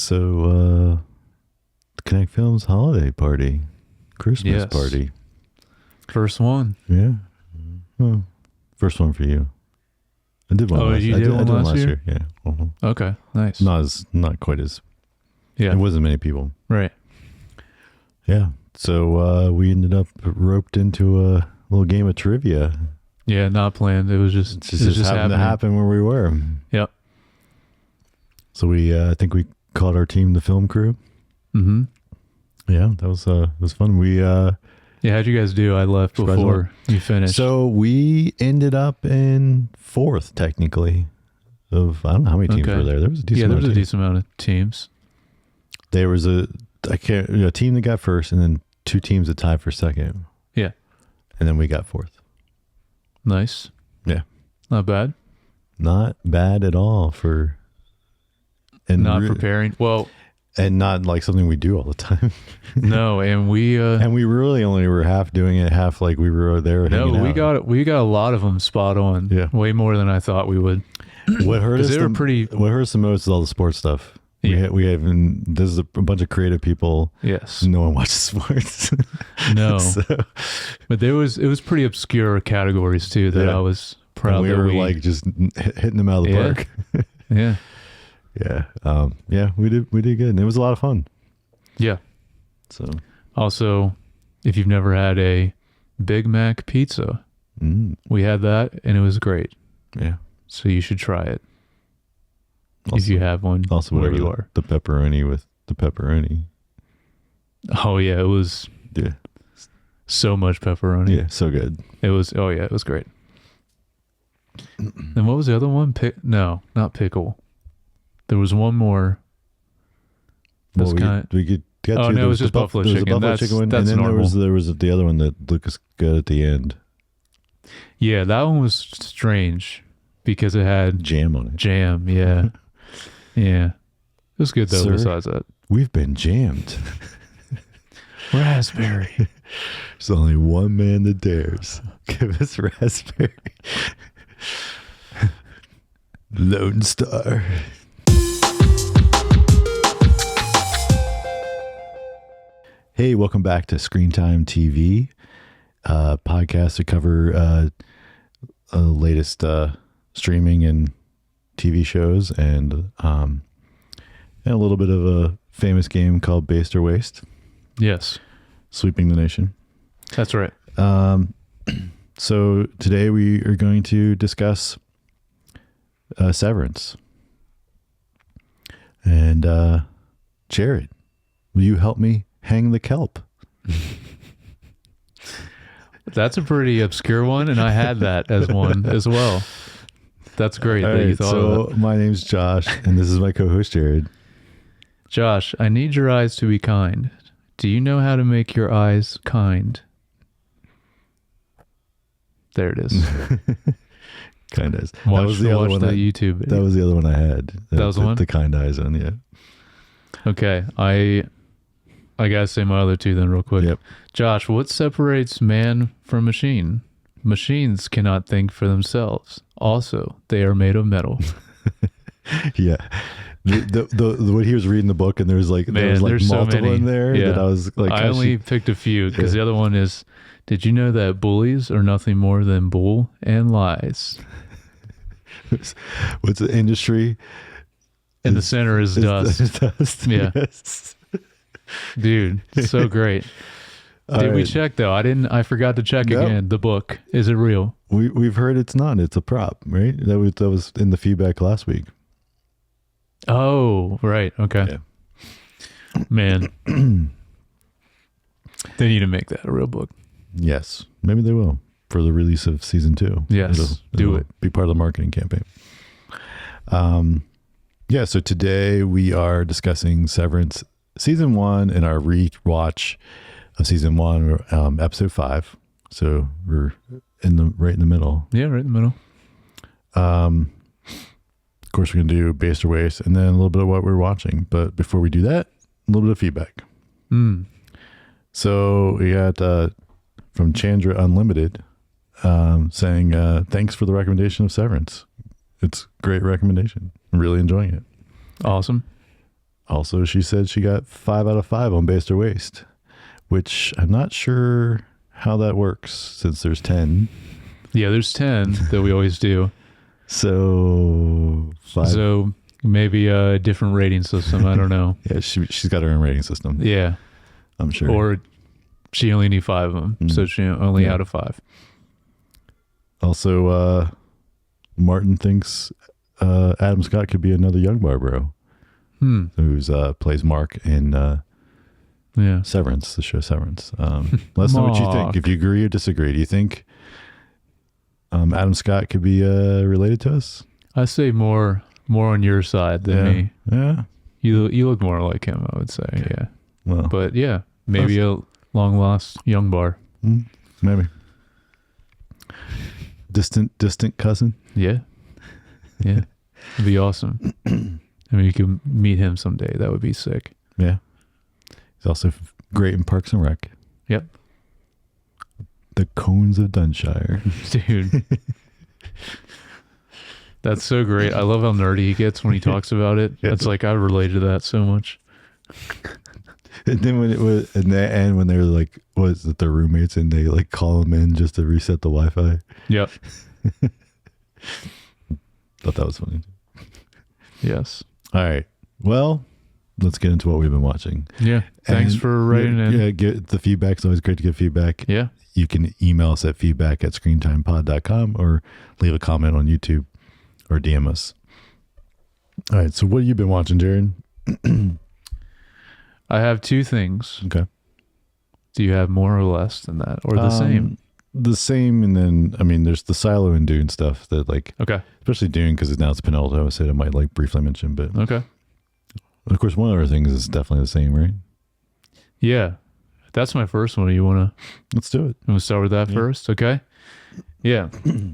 So, Connect Films holiday party, Christmas party. First one. Yeah. Well, first one for you. I did one. You did one last year? Yeah. Uh-huh. Okay. Nice. Not quite as. Yeah. It wasn't many people. Right. Yeah. So we ended up roped into a little game of trivia. Yeah, not planned. It was just happened to happen where we were. Yep. So we, I think we called our team the Film Crew. Mm-hmm. Yeah, that was fun. We yeah, how'd you guys do? I left before you finished. So we ended up in 4th, technically. Of I don't know how many teams were there. There was a decent amount of teams. There was a team that got first, and then 2 teams that tied for second. Yeah, and then we got 4th. Nice. Yeah, not bad. Not bad at all for. And not preparing well. And not like something we do all the time. No, and we really only were half doing it, half like we were there. No, we got a lot of them spot on. Yeah, way more than I thought we would. What hurt us? What hurt us the most is all the sports stuff. Yeah. We have this is a bunch of creative people. Yes, no one watches sports. No, but it was pretty obscure categories too that I was proud. And we were like just hitting them out of the park. Yeah. Yeah. We did good, and it was a lot of fun. Yeah. So also, if you've never had a Big Mac pizza, we had that, and it was great. Yeah. So you should try it if you have one. Also, where you are, the pepperoni with the pepperoni. Oh yeah, it was. Yeah. So much pepperoni. Yeah, so good. It was. Oh yeah, it was great. And what was the other one? No, not pickle. There was one more. We could get to. No, it was just buffalo chicken. There was a buffalo chicken one, and then normal. there was the other one that Lucas got at the end. Yeah, that one was strange because it had jam on it. Jam, yeah. Yeah. It was good though. Sir, besides that, we've been jammed. Raspberry. There's only one man that dares. Give us raspberry. Lone Star. Hey, welcome back to Screen Time TV, podcast to cover latest streaming and TV shows, and a little bit of a famous game called Based or Waste. Yes. Sweeping the nation. That's right. So today we are going to discuss Severance. And Jared, will you help me hang the kelp? That's a pretty obscure one, and I had that as one as well. That's great that you thought of it. My name's Josh, and this is my co-host Jared. Josh, I need your eyes to be kind. Do you know how to make your eyes kind? There it is. Kind of. That was the other one. YouTube video. That was the other one I had. That was the one? The kind eyes on, yeah. Okay, I gotta say my other two then real quick. Yep. Josh, what separates man from machine? Machines cannot think for themselves. Also, they are made of metal. Yeah. The when he was reading the book and there was multiple so in there that I was like, I only picked a few because the other one is, did you know that bullies are nothing more than bull and lies? What's the industry? In the center is dust. Dust. Yeah. Yes. Dude, so great. Did we check though? I forgot to check again. The book. Is it real? We've heard it's not. It's a prop, right? That was in the feedback last week. Oh, right. Okay. Yeah. Man. They need to make that a real book. Yes. Maybe they will for the release of season 2. Yes. Do it. Be part of the marketing campaign. Yeah. So today we are discussing Severance season 1 and our rewatch of season 1, episode 5. So we're right in the middle. Yeah, right in the middle. Of course, we're going to do Based or Waste and then a little bit of what we're watching. But before we do that, a little bit of feedback. So we got from Chandra Unlimited saying, thanks for the recommendation of Severance. It's a great recommendation. I'm really enjoying it. Awesome. Also, she said she got 5 out of 5 on Based or Waste, which I'm not sure how that works since there's 10. Yeah, there's 10 that we always do. So 5. So maybe a different rating system. I don't know. Yeah, she's got her own rating system. Yeah. I'm sure. Or she only need 5 of them. So she only out of 5. Also, Martin thinks Adam Scott could be another young Barbaro. Who's plays Mark in Severance, the show Severance. Let us know what you think. If you agree or disagree, do you think Adam Scott could be related to us? I say more on your side than me. Yeah, you look more like him, I would say. Yeah, well, but yeah, maybe a long lost young Bar. Maybe distant cousin. Yeah, it'd be awesome. I mean, you can meet him someday. That would be sick. Yeah. He's also great in Parks and Rec. Yep. The Cones of Dunshire. Dude. That's so great. I love how nerdy he gets when he talks about it. It's like I relate to that so much. And then when it was in the end, when they were like, was it their roommates and they like call them in just to reset the Wi-Fi? Yep. Thought that was funny. Yes. All right. Well, let's get into what we've been watching. Yeah. Thanks for writing in. Yeah, get the feedback. It's always great to get feedback. Yeah. You can email us at feedback@screentimepod.com or leave a comment on YouTube or DM us. All right. So what have you been watching, Jared? I have 2 things. Okay. Do you have more or less than that? Or the same? The same. And then, I mean, there's the Silo and Dune stuff that like, Okay. especially Dune, because now it's penultimate. I said I might like briefly mention, but Okay. of course, one of our things is definitely the same, right? Yeah. That's my first one. You want Let's do it. to start with that first? Okay. Yeah.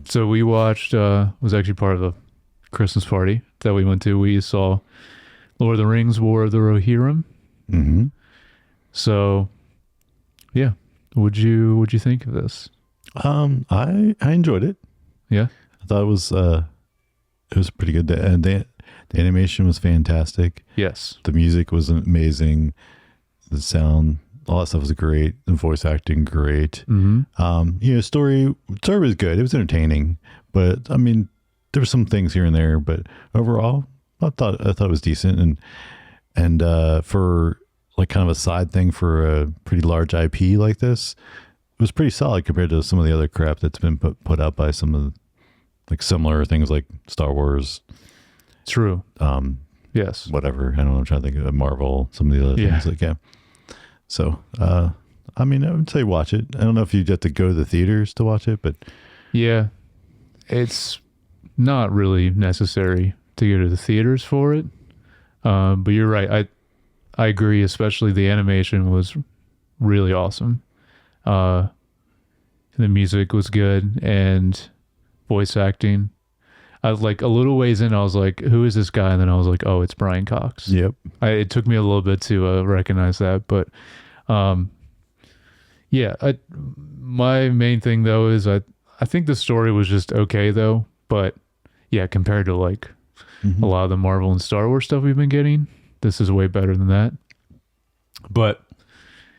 So we watched, was actually part of a Christmas party that we went to. We saw Lord of the Rings, War of the Rohirrim. Mm-hmm. So, yeah. What'd you think of this? I enjoyed it. Yeah. I thought it was pretty good. The animation was fantastic. Yes. The music was amazing. The sound, all that stuff was great. The voice acting, great. Mm-hmm. Story was good. It was entertaining, but I mean, there were some things here and there, but overall, I thought it was decent. And for like kind of a side thing for a pretty large IP like this, it was pretty solid compared to some of the other crap that's been put out by some of the, like similar things like Star Wars. True. Yes. Whatever. I don't know. I'm trying to think of Marvel, some of the other things. Like, yeah. So, I mean, I would say watch it. I don't know if you have to go to the theaters to watch it, but yeah, it's not really necessary to go to the theaters for it. But you're right. I agree. Especially the animation was really awesome. The music was good and voice acting. I was like a little ways in, I was like, who is this guy? And then I was like, oh, it's Brian Cox. yep. It took me a little bit to recognize that, but yeah, my main thing though is I think the story was just okay though, but yeah, compared to like a lot of the Marvel and Star Wars stuff we've been getting, this is way better than that. But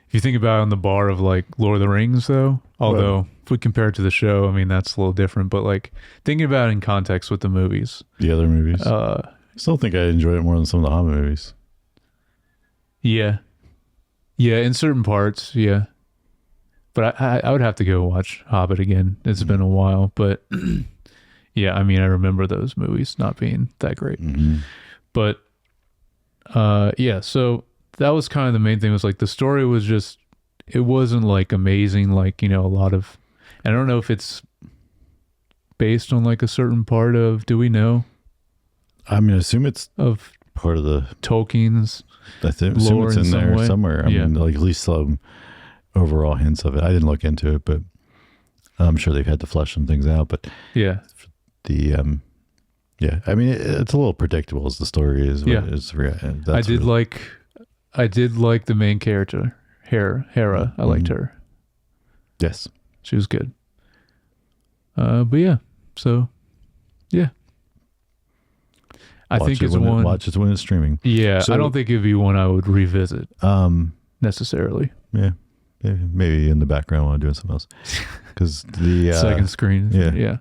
if you think about it on the bar of like Lord of the Rings though, although if we compare it to the show, I mean, that's a little different, but like thinking about it in context with the movies. The other movies. I still think I enjoyed it more than some of the Hobbit movies. Yeah. Yeah, in certain parts, yeah. But I would have to go watch Hobbit again. It's been a while, but yeah, I mean, I remember those movies not being that great. But yeah, so that was kind of the main thing, was like the story was just, it wasn't like amazing, like, a lot of, I don't know if it's based on like a certain part of, do we know? I mean, I assume it's of part of the Tolkien's assume lore it's in in some there way? somewhere. I mean, like at least some overall hints of it. I didn't look into it, but I'm sure they've had to flesh some things out. But yeah, the yeah, I mean, it's a little predictable as the story is. Yeah. I did like the main character, Hera. I liked her. Yes, she was good. But yeah, so yeah, I think it's one. Watch it when it's streaming. Yeah, So- I don't think it'd be one I would revisit necessarily. Yeah, maybe in the background while I'm doing something else. Because the Second screen. yeah.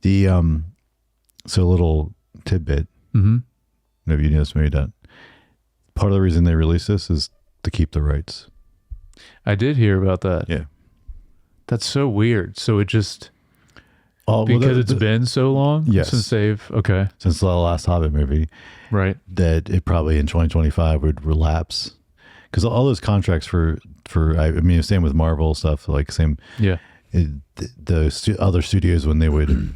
The so a little tidbit. Mm-hmm. Maybe you noticed, maybe not. Part of the reason they released this is to keep the rights. I did hear about that. Yeah. That's so weird. So it just Because because it's been so long Yes. since they've since the last Hobbit movie, right. that it probably in 2025 would relapse. Because all those contracts for I mean, same with Marvel stuff, like same. Yeah. Other studios, when they would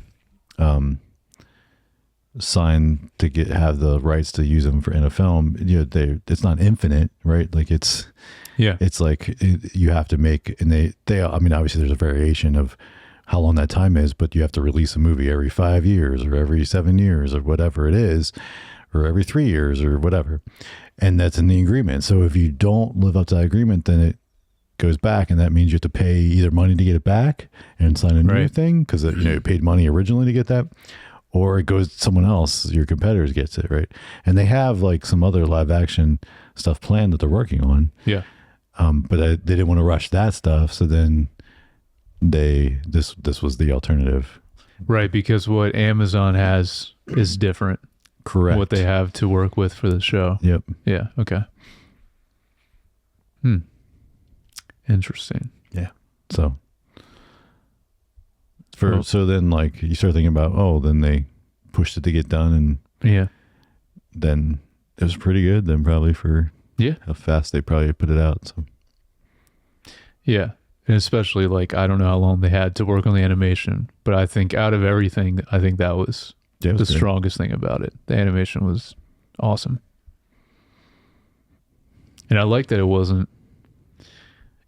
sign to have the rights to use them in a film, it's not infinite, right? Like it's like you have to make, and they I mean, obviously there's a variation of how long that time is, but you have to release a movie every 5 years or every 7 years or whatever it is, or every 3 years or whatever, and that's in the agreement. So if you don't live up to that agreement, then it goes back, and that means you have to pay either money to get it back and sign a new thing, because you paid money originally to get that, or it goes to someone else, your competitors gets it, right? And they have like some other live action stuff planned that they're working on, but they didn't want to rush that stuff, so then this was the alternative, right? Because what Amazon has is different. Correct. What they have to work with for the show. Yep. Yeah. Okay. Interesting. Yeah. So then like you start thinking about, then they pushed it to get done, and then it was pretty good then, probably, for how fast they probably put it out. So yeah. And especially like, I don't know how long they had to work on the animation, but I think out of everything, I think that was the strongest thing about it. The animation was awesome. And I like that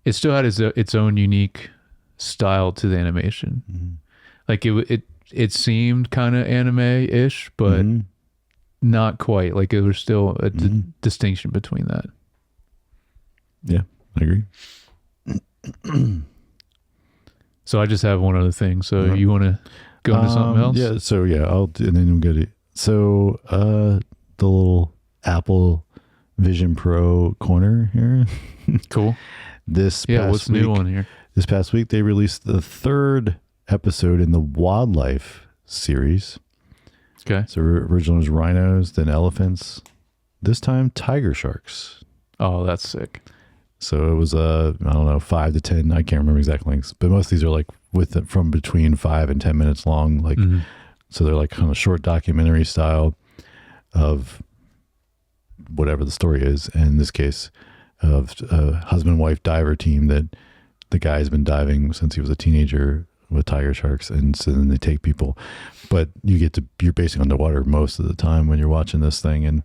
it still had its own unique style to the animation. Mm-hmm. Like it seemed kind of anime-ish, but not quite. Like, there was still a distinction between that. Yeah, I agree. So I just have one other thing. So you want to go into something else? Yeah. So and then we'll get it. So the little Apple Vision Pro corner here. Cool. What's new on here? This past week they released the 3rd episode in the wildlife series. Okay. So original was rhinos, then elephants. This time tiger sharks. Oh, that's sick. So it was I don't know, 5 to 10. I can't remember exact lengths, but most of these are like from between 5 and 10 minutes long. Like, so they're like kind of short documentary style of whatever the story is. And in this case, of a husband-wife diver team that the guy's been diving since he was a teenager with tiger sharks, and so then they take people, but you're basically underwater most of the time when you're watching this thing, and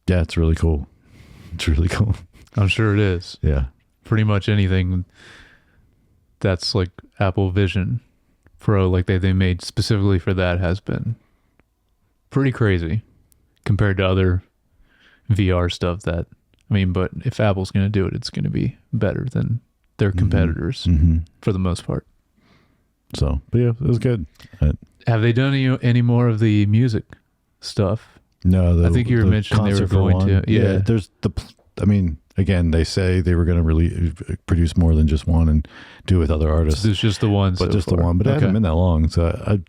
it's really cool. It's really cool. I'm sure it is. Yeah. Pretty much anything that's like Apple Vision Pro, like they made specifically for that, has been pretty crazy compared to other VR stuff but if Apple's going to do it, it's going to be better than their competitors for the most part. So, but yeah, it was good. Have they done any more of the music stuff? No, I think you were mentioning they were going to. Yeah, there's again, they say they were going to really produce more than just one and do it with other artists. So it's just the one, but just the one. But it hasn't been that long, so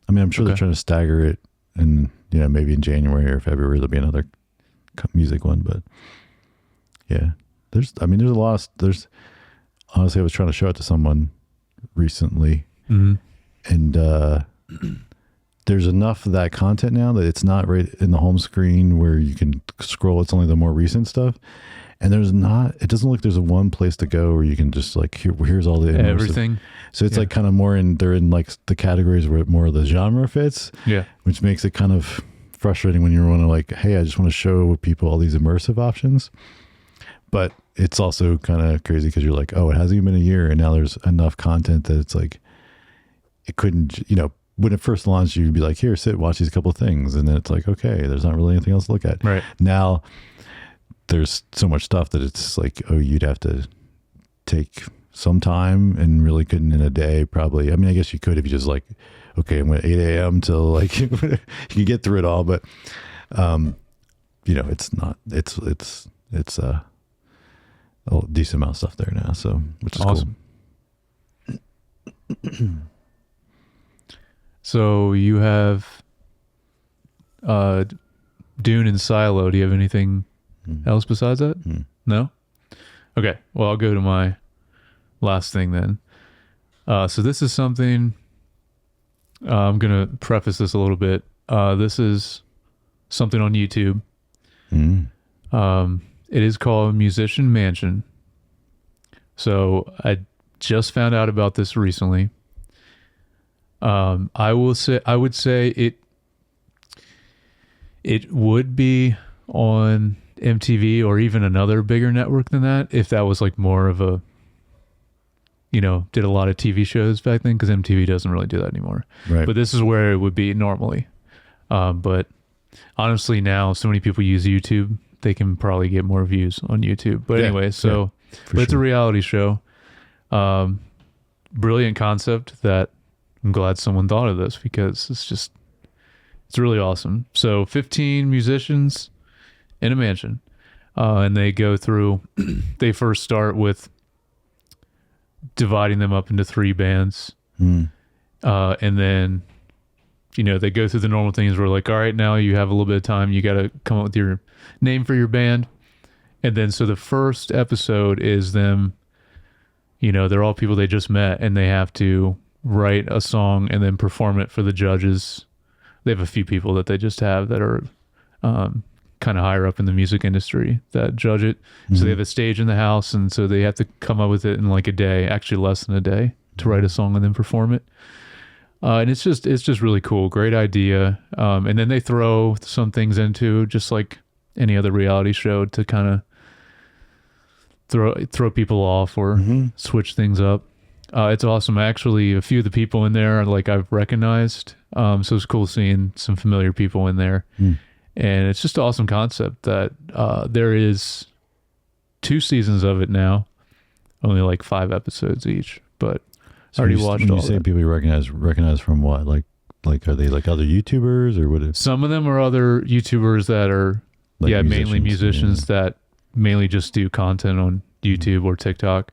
I'm sure they're trying to stagger it, and maybe in January or February there'll be another music one. But yeah, there's a lot. Honestly, I was trying to show it to someone recently, and there's enough of that content now that it's not right in the home screen where you can scroll. It's only the more recent stuff. And it doesn't look like there's one place to go where you can just like, here's all the everything. So it's like kind of more they're in like the categories where more of the genre fits. Yeah. Which makes it kind of frustrating when you want to like, hey, I just want to show people all these immersive options. But it's also kind of crazy because you're like, oh, it hasn't even been a year, and now there's enough content that it's like, it couldn't, when it first launched, you'd be like, here, sit, watch these couple of things. And then it's like, okay, there's not really anything else to look at. Right. Now there's so much stuff that it's like, oh, you'd have to take some time, and really couldn't in a day, probably. I mean, I guess you could if you just like okay, I'm at 8 a.m. till like you can get through it all, but it's not. It's a decent amount of stuff there now, so which is awesome. Cool. So you have Dune and Silo. Do you have anything else besides that? No? Okay. Well, I'll go to my last thing then. So this is something, I'm going to preface this a little bit. This is something on YouTube. It is called Musician Mansion. So I just found out about this recently. I would say it would be on MTV or even another bigger network than that if that was like more of a, did a lot of TV shows back then, because MTV doesn't really do that anymore. Right. But this is where it would be normally. But honestly, now so many people use YouTube, they can probably get more views on YouTube. But anyway, so it's a reality show. Brilliant concept that I'm glad someone thought of this, because it's really awesome. So 15 musicians in a mansion, and they go through, they first start with dividing them up into 3 bands. And then, they go through the normal things where like, all right, now you have a little bit of time, you got to come up with your name for your band. And then, so the first episode is them, they're all people they just met, and they have to write a song and then perform it for the judges. They have a few people that they just have that are kind of higher up in the music industry that judge it. So they have a stage in the house, and so they have to come up with it in like a day, actually less than a day, to write a song and then perform it. And it's just really cool. Great idea. And then they throw some things into, just like any other reality show, to kind of throw people off or switch things up. It's awesome. Actually, a few of the people in there, like, I've recognized. So it's cool seeing some familiar people in there. And it's just an awesome concept that there is 2 seasons of it now, only like 5 episodes each. But I already watched all. When you say people you recognize from what? Like are they like other YouTubers or what? Some of them are other YouTubers that are like mainly musicians that mainly just do content on YouTube or TikTok.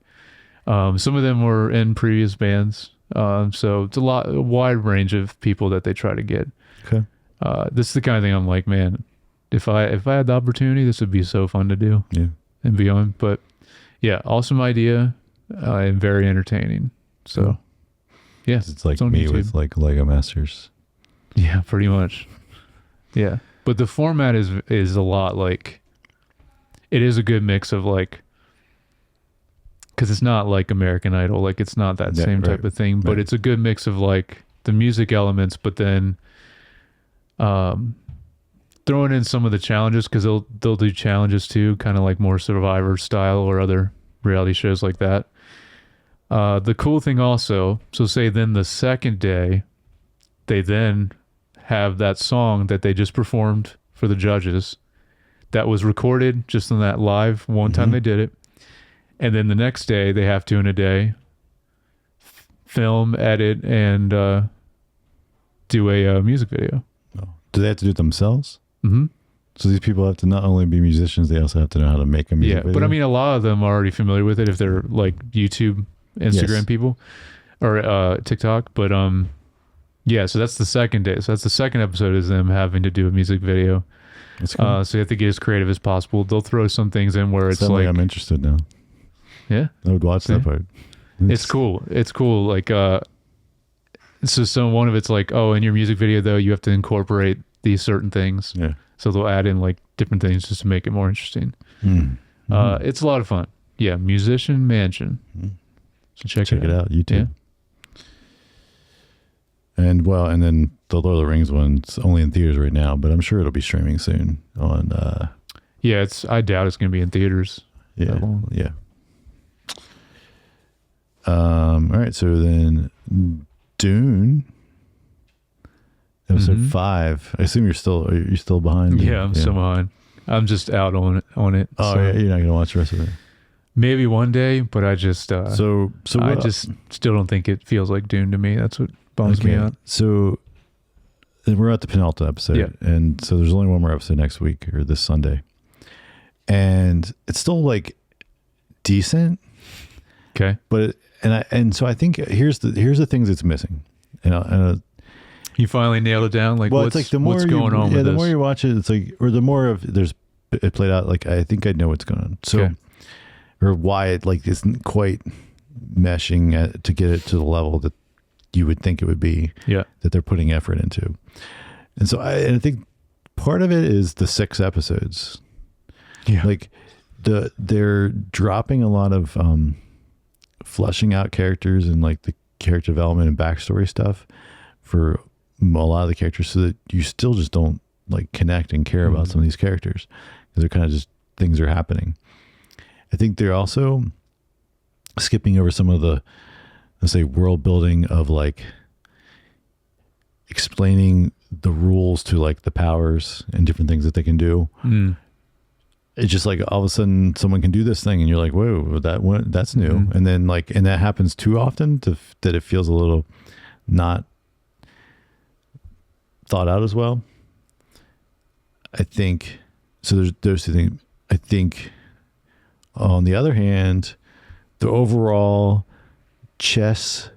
Some of them were in previous bands. So it's a wide range of people that they try to get. Okay. This is the kind of thing I'm like, man, if I had the opportunity, this would be so fun to do. Yeah. And be on. But yeah, awesome idea, and very entertaining. So yeah, it's like me YouTube. With like Lego Masters. Yeah, pretty much. Yeah. But the format is a lot like, it is a good mix of like, because it's not like American Idol, like it's not that same type of thing, but it's a good mix of like the music elements, but then throwing in some of the challenges, because they'll do challenges too, kind of like more Survivor style or other reality shows like that. The cool thing also, so say then the second day, they then have that song that they just performed for the judges that was recorded just on that live one time they did it. And then the next day they have to, in a day, film, edit, and do a music video. Oh. Do they have to do it themselves? Mm-hmm. So these people have to not only be musicians, they also have to know how to make a music video? But I mean, a lot of them are already familiar with it if they're like YouTube, Instagram people, or TikTok. But yeah, so that's the second day. So that's the second episode, is them having to do a music video. That's cool. So you have to get as creative as possible. They'll throw some things in where it's suddenly like, I'm interested now. Yeah, I would watch that part. It's cool. It's cool. Like, so one of it's like, oh, in your music video though, you have to incorporate these certain things. Yeah. So they'll add in like different things just to make it more interesting. It's a lot of fun. Yeah, Musician Mansion. So check it out. YouTube. Yeah. And then the Lord of the Rings one's only in theaters right now, but I'm sure it'll be streaming soon on. Yeah, I doubt it's going to be in theaters. Yeah. Yeah. All right. So then Dune. Episode 5. I assume you're still behind. Yeah, I'm still behind. I'm just out on it. Oh, yeah, you're not gonna watch the rest of it. Maybe one day, but I just so I just still don't think it feels like Dune to me. That's what bums me out. So we're at the penultimate episode, and so there's only one more episode next week or this Sunday, and it's still like decent. Okay, but so I think here's the things it's missing, you finally nailed it down. Like, well, it's like the more what's going on with the this? more you watch it, it's like, or the more of there's it played out. Like, I think I know what's going on. So, or why it like isn't quite meshing to get it to the level that you would think it would be. Yeah, that they're putting effort into, and so I think part of it is the 6 episodes. Yeah, like they're dropping a lot of fleshing out characters and like the character development and backstory stuff for a lot of the characters, so that you still just don't like connect and care about some of these characters, because they're kind of just things are happening. I think they're also skipping over some of the, let's say, world building of like explaining the rules to like the powers and different things that they can do. It's just like all of a sudden someone can do this thing and you're like, whoa, that's new. And then like, and that happens too often that it feels a little not thought out as well. I think so. There's those 2 things. I think on the other hand, the overall chess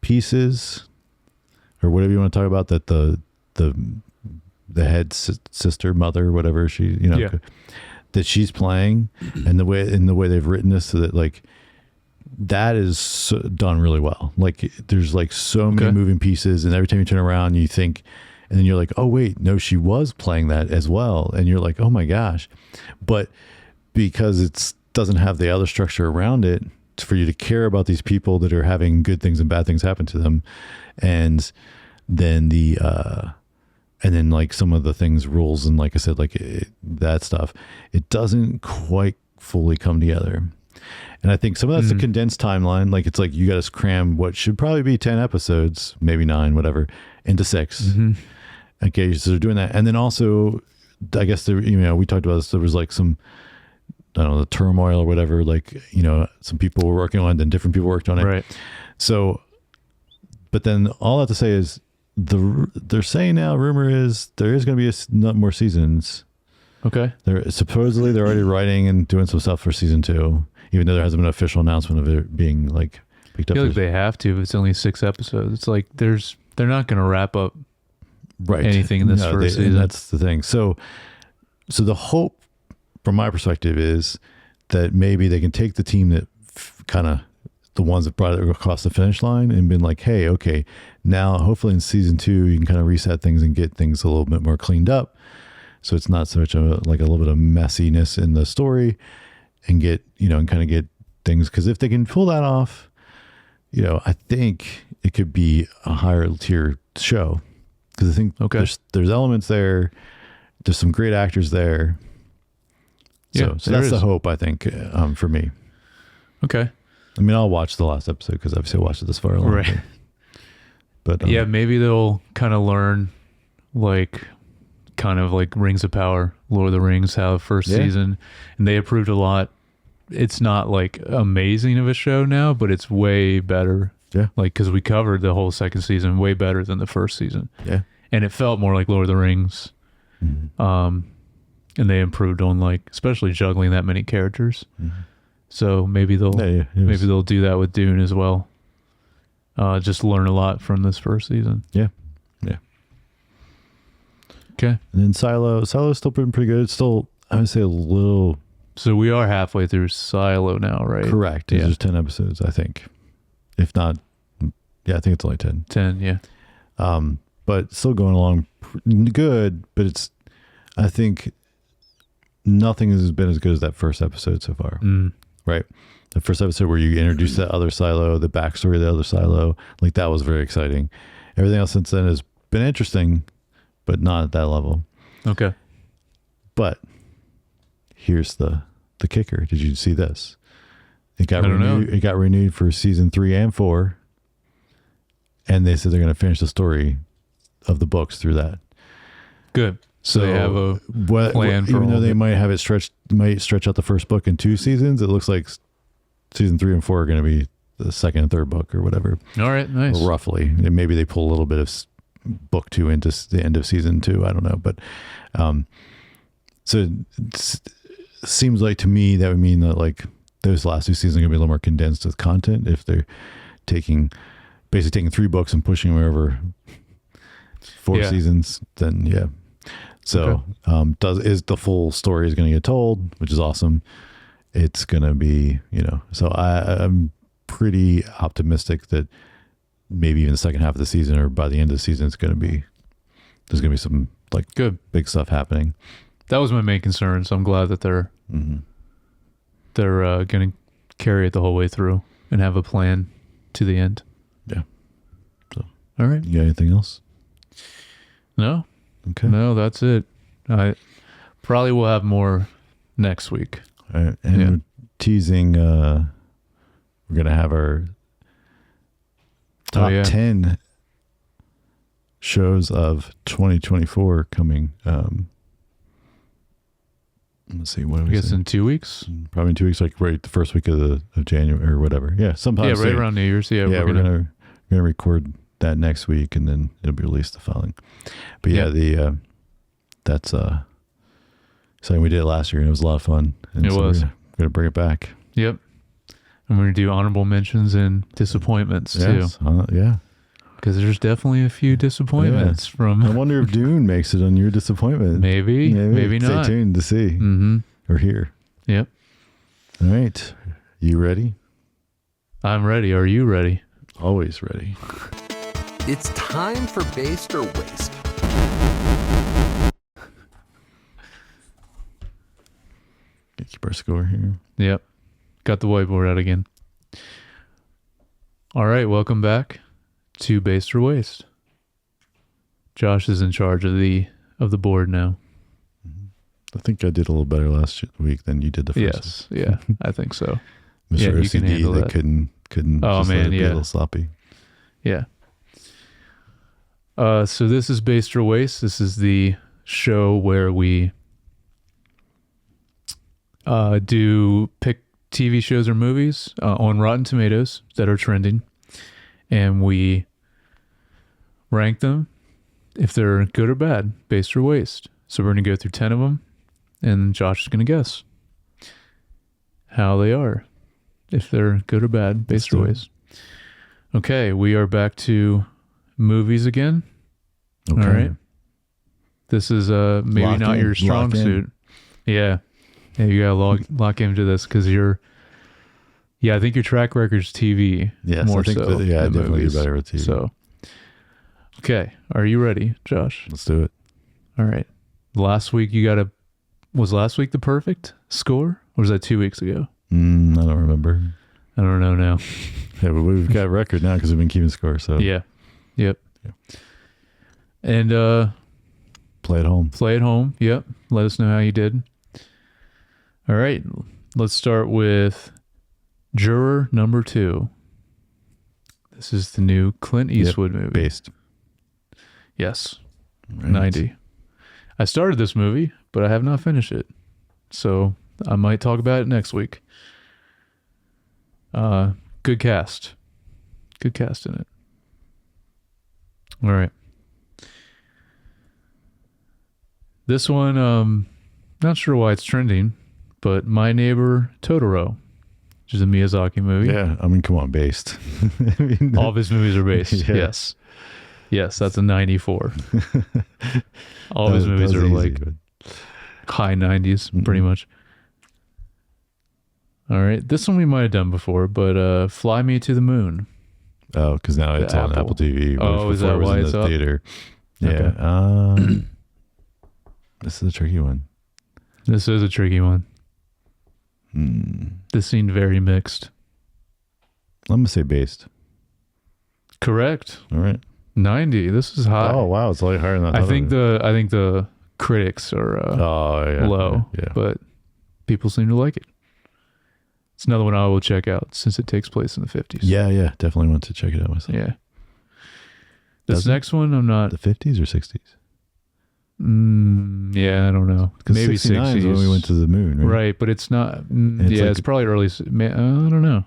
pieces, or whatever you want to talk about, that the head sister, mother, whatever she, that she's playing, and the way they've written this, so that like that is done really well. Like there's like so many moving pieces, and every time you turn around, you think. And then you're like, oh, wait, no, she was playing that as well. And you're like, oh, my gosh. But because it doesn't have the other structure around it for you to care about these people that are having good things and bad things happen to them. And then and then like some of the things, rules, and like I said, like that stuff, it doesn't quite fully come together. And I think some of that's a condensed timeline. Like it's like you got to cram what should probably be 10 episodes, maybe 9, whatever, into 6. Okay, so they're doing that. And then also, I guess, we talked about this, there was like some, I don't know, the turmoil or whatever, like, some people were working on it and different people worked on it. Right. So, but then all I have to say is, they're saying now, rumor is there is going to be more seasons. Okay. They're already writing and doing some stuff for season 2, even though there hasn't been an official announcement of it being like picked up. I feel like they have to. If it's only 6 episodes, it's like they're not going to wrap up anything in this first season. That's the thing. So the hope, from my perspective, is that maybe they can take the team that kind of the ones that brought it across the finish line and been like, hey, okay, now hopefully in season 2 you can kind of reset things and get things a little bit more cleaned up, so it's not such a little bit of messiness in the story, and get and kind of get things, because if they can pull that off, I think it could be a higher tier show, because I think there's elements there, there's some great actors there. So that's the hope, I think, for me. Okay. I mean, I'll watch the last episode because obviously I watched it this far along. Right. But maybe they'll kind of learn, like, kind of like Rings of Power, Lord of the Rings, how first season, and they improved a lot. It's not like amazing of a show now, but it's way better. Yeah. Like, because we covered the whole second season way better than the first season. Yeah. And it felt more like Lord of the Rings. And they improved on, like, especially juggling that many characters. So maybe they'll do that with Dune as well. Just learn a lot from this first season. Yeah. Okay. And then Silo's still pretty good. It's still, I would say, a little. So we are halfway through Silo now, right? Correct. Yeah. There's 10 episodes, I think. If not, I think it's only 10. 10, yeah. But still going along good, but I think nothing has been as good as that first episode so far. Right? The first episode where you introduce that other Silo, the backstory of the other Silo, like that was very exciting. Everything else since then has been interesting, but not at that level. Okay. But here's the kicker. Did you see this? It got renewed for season 3 and 4. And they said they're going to finish the story of the books through that. Good. So they have a plan for even though they might have it stretch out the first book in 2 seasons, it looks like season 3 and 4 are going to be the second and third book or whatever. All right, nice. Or roughly. And maybe they pull a little bit of book 2 into the end of season 2. I don't know, but so it seems like to me that would mean that like those last 2 seasons are gonna be a little more condensed with content if they're basically taking 3 books and pushing them over 4 seasons. Then yeah. So is the full story is going to get told, which is awesome. It's going to be, so I'm pretty optimistic that maybe even the second half of the season or by the end of the season, there's going to be some like good big stuff happening. That was my main concern. So I'm glad that they're going to carry it the whole way through and have a plan to the end. Yeah. So, all right. You got anything else? No. Okay. No, that's it. I probably will have more next week. All right. And we're teasing, we're going to have our top 10 shows of 2024 coming. Let's see. What do we guess say? In 2 weeks? Probably in 2 weeks, like right the first week of January or whatever. Yeah. Sometime. Yeah, right around New Year's. Yeah. Yeah. We're going to record that next week and then it'll be released the following. But that's something we did last year and it was a lot of fun. And it was. We're gonna bring it back. Yep. And we're gonna do honorable mentions and disappointments too. Yeah. Because there's definitely a few disappointments from. I wonder if Dune makes it on your disappointment. Maybe not. Stay tuned to see or hear. Yep. All right. You ready? I'm ready. Are you ready? Always ready. It's time for Based or Waste. Keep our score here. Yep. Got the whiteboard out again. All right. Welcome back to Based or Waste. Josh is in charge of the board now. I think I did a little better last week than you did the first. Yes. Yeah. I think so. Mr. Yeah, you can handle OCD that. couldn't Oh just man, let it be yeah. a little sloppy. Yeah. So this is Based or Waste. This is the show where we do pick TV shows or movies on Rotten Tomatoes that are trending, and we rank them if they're good or bad, based or waste. So we're going to go through 10 of them, and Josh is going to guess how they are, if they're good or bad, based or waste. Okay, we are back to movies again. Okay. All right. This is maybe not your strong suit. Yeah. Yeah, you gotta lock into this because I think your track record's TV. Yes, more I think so. I definitely movies. do better with TV. So, okay, are you ready, Josh? Let's do it. All right. Last week was last week the perfect score, or was that 2 weeks ago? I don't remember. I don't know now. Yeah, but we've got a record now because we've been keeping score. So Yeah. Yep. Yeah. And play at home. play at home. Yep. Let us know how you did. All right. Let's start with Juror number 2. This is the new Clint Eastwood movie. Based. Yes. Right. 90. I started this movie, but I have not finished it. So I might talk about it next week. Good cast. Good cast in it. All right. This one, not sure why it's trending, but My Neighbor Totoro, which is a Miyazaki movie. Yeah, I mean, come on, based. I mean, All of his movies are based. Yeah. Yes. Yes, that's a 94. All of his movies are like high 90s, pretty much. All right. This one we might have done before, but Fly Me to the Moon. Oh, because now it's on Apple TV. Oh, is that why it's up? Theater. Okay. Yeah. This is a tricky one. This is a tricky one. This seemed very mixed. I'm gonna say based. Correct. All right. 90. This is high. Oh wow, it's a lot higher than I think the critics are low, yeah. but people seem to like it. It's another one I will check out since it takes place in the 50s. Yeah, definitely want to check it out myself. Yeah. This next one, I'm not. The 50s or 60s? Yeah, I don't know. Maybe 69 is 60s when we went to the moon, right? Right, but it's not. It's it's probably early. I don't know.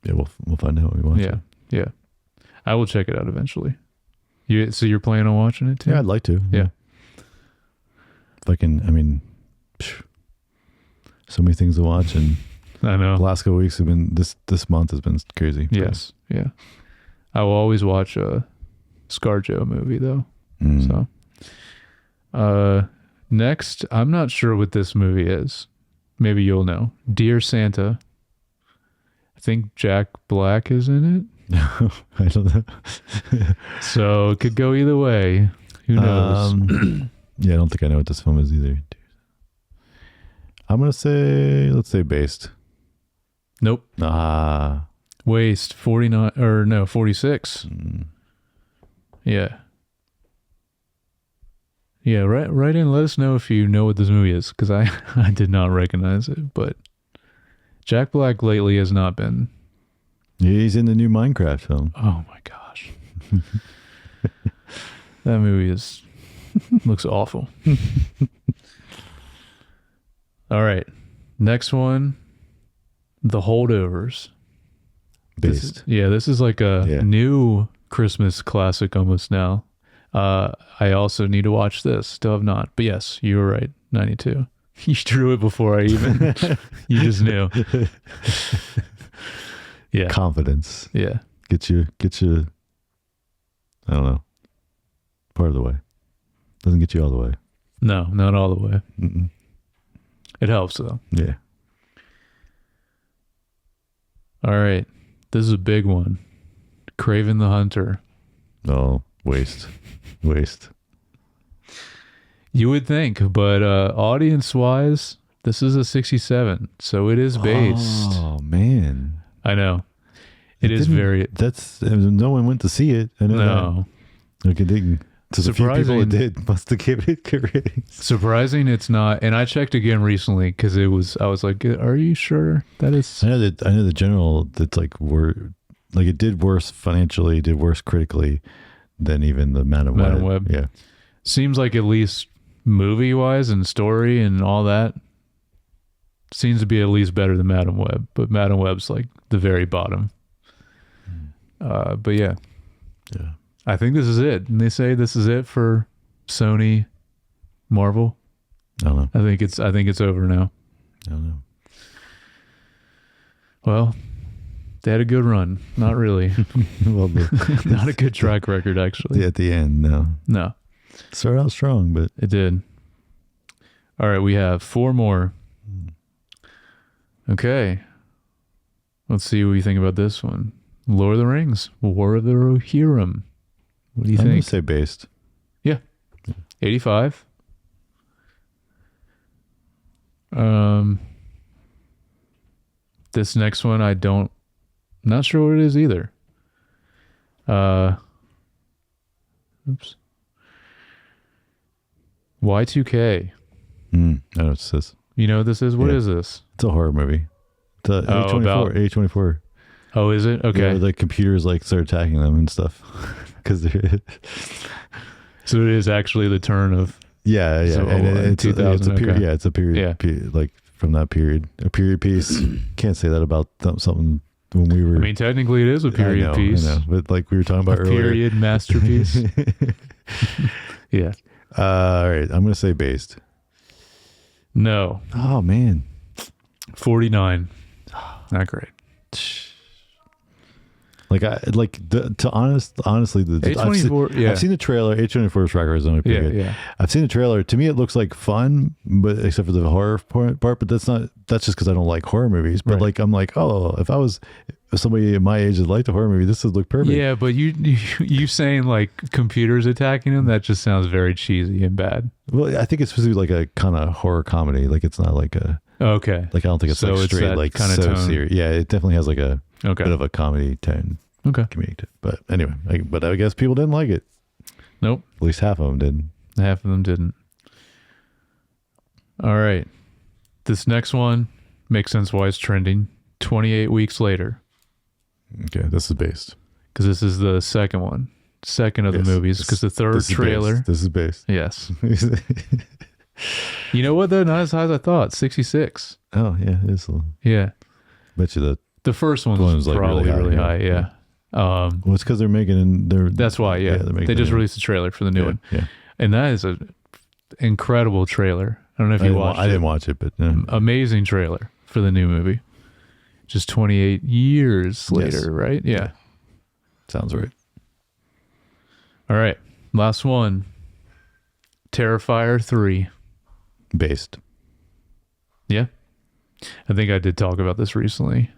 Yeah, we'll find out when we watch Yeah, it. yeah. I will check it out eventually. So you're planning on watching it too? Yeah, I'd like to. Yeah. If I can, I mean, so many things to watch, and I know. the last couple weeks have been this month has been crazy. Yes, yeah. I will always watch a ScarJo movie though. Mm. So, next, I'm not sure what this movie is. Maybe you'll know. Dear Santa. I think Jack Black is in it. I don't know. So it could go either way. Who knows? Yeah, I don't think I know what this film is either. I'm gonna say, let's say based. Nope. Ah. Waste 49 or no 46. Yeah. Yeah, write in. Let us know if you know what this movie is, because I did not recognize it. But Jack Black lately has not been. Yeah, he's in the new Minecraft film. Oh my gosh, that movie looks awful. All right, next one, The Holdovers. Based. This is like a new Christmas classic almost now. I also need to watch this. Still have not. But yes, you were right. 92. You drew it before I even. You just knew. Yeah. Confidence. Yeah. Get you. I don't know. Part of the way. Doesn't get you all the way. No, not all the way. Mm-mm. It helps though. Yeah. All right. This is a big one. Craven the Hunter. Oh, waste. You would think, but audience-wise, this is a 67, so it is based. Oh man, I know. It is very. That's no one went to see it. I know No. that. Okay, didn't. So the few people Surprising. that did must have given it good ratings. Surprising, it's not. And I checked again recently because I was like, "Are you sure that is?" I know the general that's like it did worse financially, did worse critically than even the Madam Web. Yeah, Seems like at least movie-wise and story and all that seems to be at least better than Madam Web, but Madam Web's like the very bottom. But yeah, I think this is it. And they say this is it for Sony, Marvel. I don't know. I think it's over now. I don't know. Well, they had a good run. Not really. Well, Not a good track record, actually. at the end, no. No, Started out strong, but it did. All right, we have 4 more. Okay. Let's see what you think about this one. Lord of the Rings, War of the Rohirrim. What do you I'm gonna think? say based. Yeah. 85. This next one not sure what it is either. Oops. Y2K. I know what it says. You know what this is? What Yeah. is this? It's a horror movie. The A24. Oh, is it? Okay. Yeah, the computers like start attacking them and stuff because they're. So it is actually the turn of. Yeah. So, And it's 2000, it's a period. okay. Yeah, it's a period. Yeah. Like from that period, a period piece. Can't say that about something when we were. I mean, technically it is a period piece. I know, but like we were talking about earlier. Period masterpiece. Yeah. All right, I'm gonna say based. No. Oh man, 49. Not great. Honestly, the A24. Yeah. I've seen the trailer. A24's track record is only pretty good. Yeah. I've seen the trailer. To me, it looks like fun, but except for the horror part. But that's just because I don't like horror movies. But Right. like, I'm like, oh, if somebody my age that liked a horror movie, this would look perfect. Yeah, but you saying like computers attacking him, that just sounds very cheesy and bad. Well, I think it's supposed to be like a kind of horror comedy. Like it's not like a Okay. like I don't think it's So like it's straight that like kinda so tone. serious. Yeah, it definitely has like a Okay. bit of a comedy tone. Okay. Comedic tone. But anyway, but I guess people didn't like it. Nope. At least half of them did. Half of them didn't. All right. This next one makes sense why it's trending. 28 weeks later. Okay, this is based. Because this is the second one. Second of Yes, the movies. Because the third This is trailer. based. This is based. Yes. You know what though? Not as high as I thought. 66. Oh yeah, it is. Yeah. Bet you the The first one One was was, like, probably really high. Yeah. Well, it's because they're making That's why. Yeah. they're making They just the new- released a trailer for the new one. Yeah. And that is an incredible trailer. I don't know if you watched it. I didn't watch it, but Amazing trailer for the new movie. Just 28 years later, right? Yeah. sounds right. All right. Last one. Terrifier 3. Based. Yeah. I think I did talk about this recently.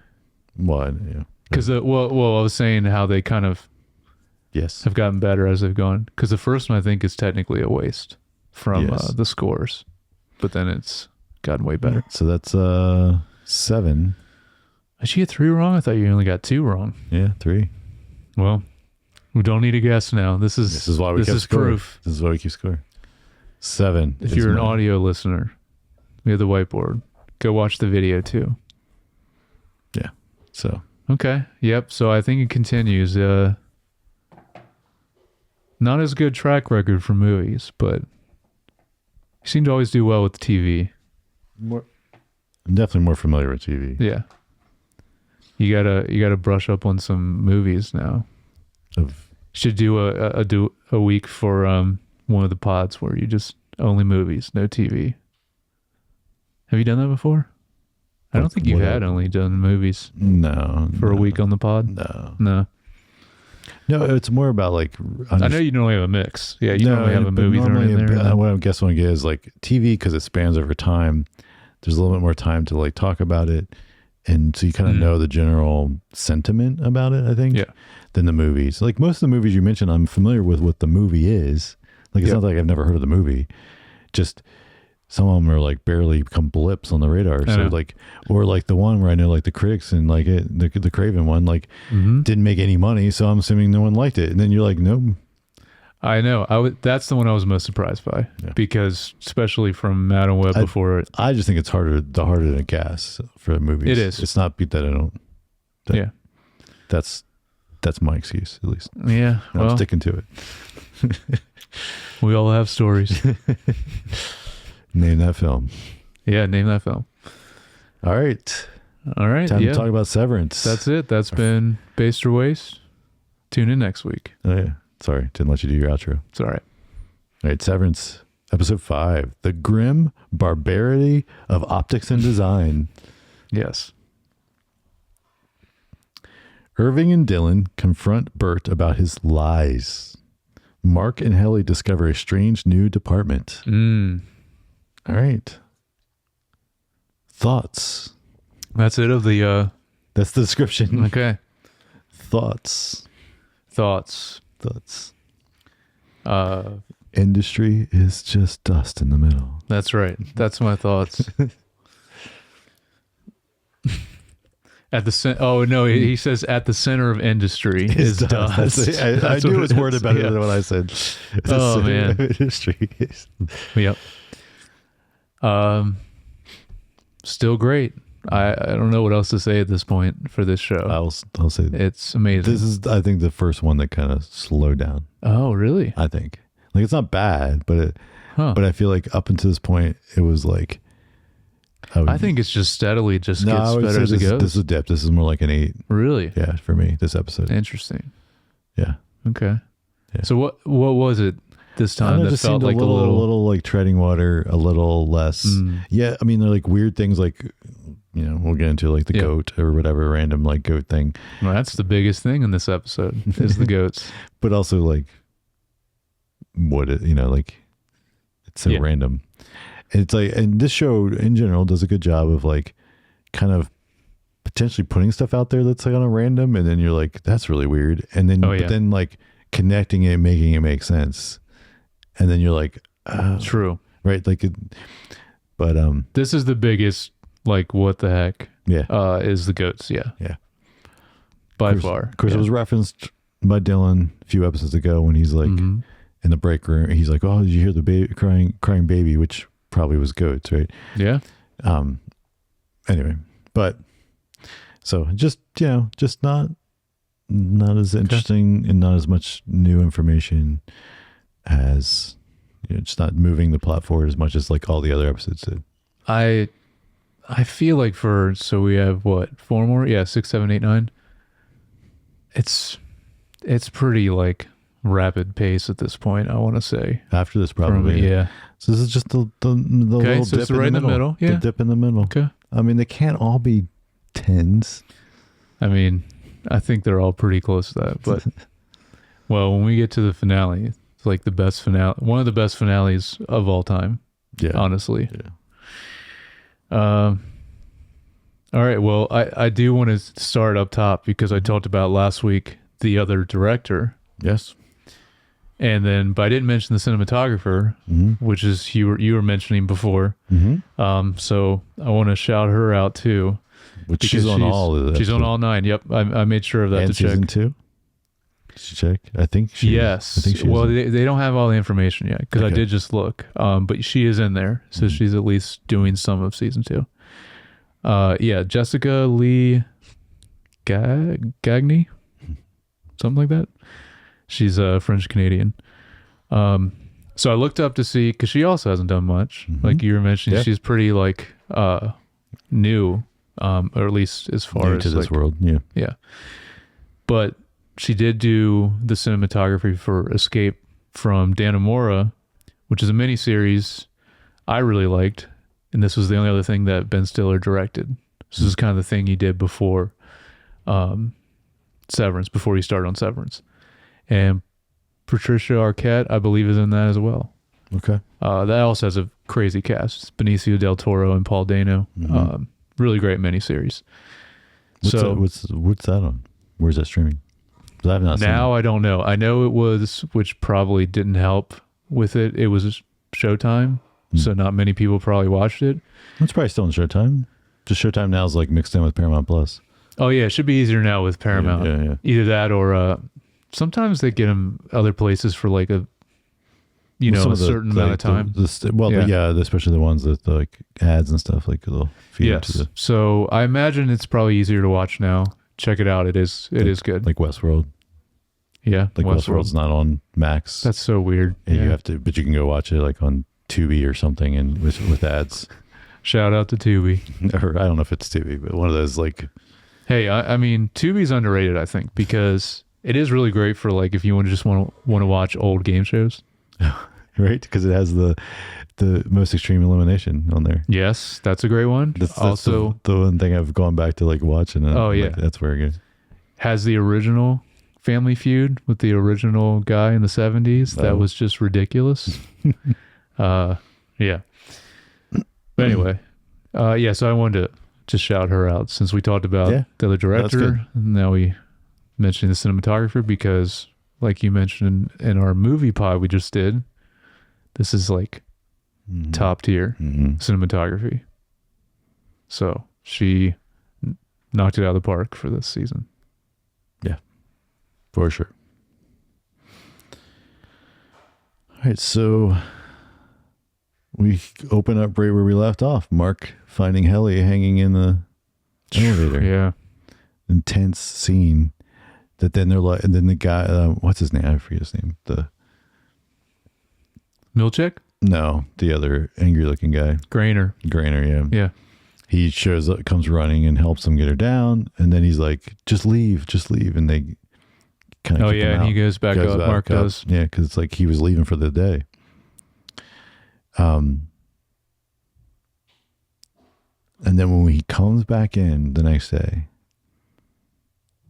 Well, yeah. Because, I was saying how they kind of Yes. have gotten better as they've gone. Because the first one, I think, is technically a waste from Yes. the scores. But then it's gotten way better. So that's 7. Did you get 3 wrong? I thought you only got 2 wrong. Yeah, 3. Well, we don't need to guess now. This is why we this kept is score. proof. This is why we keep score. 7. If is you're an my- audio listener, we have the whiteboard. Go watch the video too. Yeah. So Okay. Yep. So I think it continues. Not as good track record for movies, but you seem to always do well with the TV. I'm definitely more familiar with TV. Yeah. You gotta brush up on some movies now. Should do a week for one of the pods where you just only movies, no TV. Have you done that before? I don't think you've had only done movies No. for a week on the pod. No. No, it's more about like. I know you normally have a mix. Yeah, you normally have a but movie thrown normally, in there. what I guess what I get is like TV because it spans over time. There's a little bit more time to like talk about it, and so you kind of know the general sentiment about it. I think, Yeah. than the movies. Like most of the movies you mentioned, I'm familiar with what the movie is. Like it's not like I've never heard of the movie. Just some of them are like barely become blips on the radar. So like, or like the one where I know like the critics and like the Craven one like didn't make any money, so I'm assuming no one liked it. And then you're like, nope. I know. That's the one I was most surprised by because especially from Madam Web before it. I just think it's harder to guess for movies. It is. It's not that I don't. Yeah. That's my excuse at least. Yeah. I'm sticking to it. We all have stories. Name that film. Yeah, name that film. All right. Time to talk about Severance. That's it. That's been Based or Waste. Tune in next week. Oh yeah. Sorry, didn't let you do your outro. It's all right. All right, Severance, episode 5, the grim barbarity of optics and design. Yes. Irving and Dylan confront Bert about his lies. Mark and Helly discover a strange new department. All right. Thoughts. That's it of the That's the description. okay. Thoughts. Industry is just dust in the middle. That's right. That's my thoughts. At the center. Oh no, he says at the center of industry is dust. I knew it was worded better than what I said. Oh man, industry. Yep. Still great. I don't know what else to say at this point for this show. I'll say it's amazing. This is, I think, the first one that kind of slowed down. Oh, really? I think like it's not bad, but I feel like up until this point, it was like. I think it's just steadily gets better as it goes. This is a dip. This is more like an 8. Really? Yeah, for me, this episode. Interesting. Yeah. Okay. Yeah. So what was it this time that felt like a little like treading water, a little less. Yeah, I mean, they're like weird things like, we'll get into like the goat or whatever random like goat thing. Well, that's the biggest thing in this episode is the goats. But also like like it's so random. It's like, and this show in general does a good job of like kind of potentially putting stuff out there that's like on a random, and then you're like, that's really weird. And then, but then like connecting it, making it make sense. And then you're like, oh, true. Right. Like, this is the biggest, like, what the heck? Yeah. Is the goats. Yeah. Yeah. By far. Of course, it was referenced by Dylan a few episodes ago when he's like in the break room. He's like, oh, did you hear the baby crying baby, which probably was goats, right? Yeah. Anyway, but so just not as interesting and not as much new information as just not moving the plot forward as much as like all the other episodes did. I I feel like so we have what, 4 more? Yeah, 6, 7, 8, 9. It's pretty like rapid pace at this point, I want to say. After this, probably. Yeah. So this is just the little So dip it's right in the middle. Yeah. The dip in the middle. Okay. I mean, they can't all be 10s. I mean, I think they're all pretty close to that. But, well, when we get to the finale, it's like the best finale, one of the best finales of all time. Yeah. Honestly. Yeah. All right. Well, I do want to start up top because I talked about last week the other director. Yes. And then, but I didn't mention the cinematographer, which is you were mentioning before. So I want to shout her out too. Which she's on all of that. She's on all 9. Yep, I made sure of that and to check. Season 2. Did you check? I think she. Yes. I think she well, they don't have all the information yet because I did just look. But she is in there, so she's at least doing some of season 2. Yeah, Jessica Lee Gagne, something like that. She's a French Canadian. So I looked up to see because she also hasn't done much. Like you were mentioning, she's pretty like new, or at least as far new as to this like, world. Yeah. Yeah. But she did do the cinematography for Escape from Dannemora, which is a miniseries I really liked. And this was the only other thing that Ben Stiller directed. This is kind of the thing he did before Severance, before he started on Severance. And Patricia Arquette, I believe, is in that as well. Okay. That also has a crazy cast. It's Benicio del Toro and Paul Dano. Really great miniseries. What's that on? Where's that streaming? I have not seen it. I don't know. I know it was, which probably didn't help with it. It was Showtime, so not many people probably watched it. It's probably still on Showtime. Just Showtime now is like mixed in with Paramount Plus. Oh yeah, it should be easier now with Paramount. Yeah. Either that or sometimes they get them other places for like a a certain amount of time. Especially the ones that like ads and stuff, like they'll feed into the, so I imagine it's probably easier to watch now. Check it out. It is good. like Westworld. Yeah, Like Westworld's not on Max. That's so weird. And you have to, but you can go watch it like on Tubi or something, and with ads. Shout out to Tubi. Or I don't know if it's Tubi, but one of those like. Hey, I mean, Tubi's underrated, I think, because it is really great for like if you want to watch old game shows. Right, because it has the most extreme elimination on there. Yes, that's a great one. That's also the one thing I've gone back to like watching. Oh yeah, like, that's where it goes. Has the original Family Feud with the original guy in the 70s. That was just ridiculous. Yeah. But anyway, so I wanted to just shout her out since we talked about the other director. Now we mentioned the cinematographer because, like you mentioned in our movie pod we just did, this is like top tier cinematography. So she knocked it out of the park for this season. Yeah, for sure. All right, so we open up right where we left off. Mark finding Helly hanging in the elevator. Yeah. Intense scene. That then they're like, and then the guy, what's his name? I forget his name. Milchek? No, the other angry looking guy. Grainer, yeah. Yeah. He shows up, comes running and helps him get her down. And then he's like, just leave. And they kind of, and he goes back up. Mark does. Yeah. Cause it's like he was leaving for the day. And then when he comes back in the next day,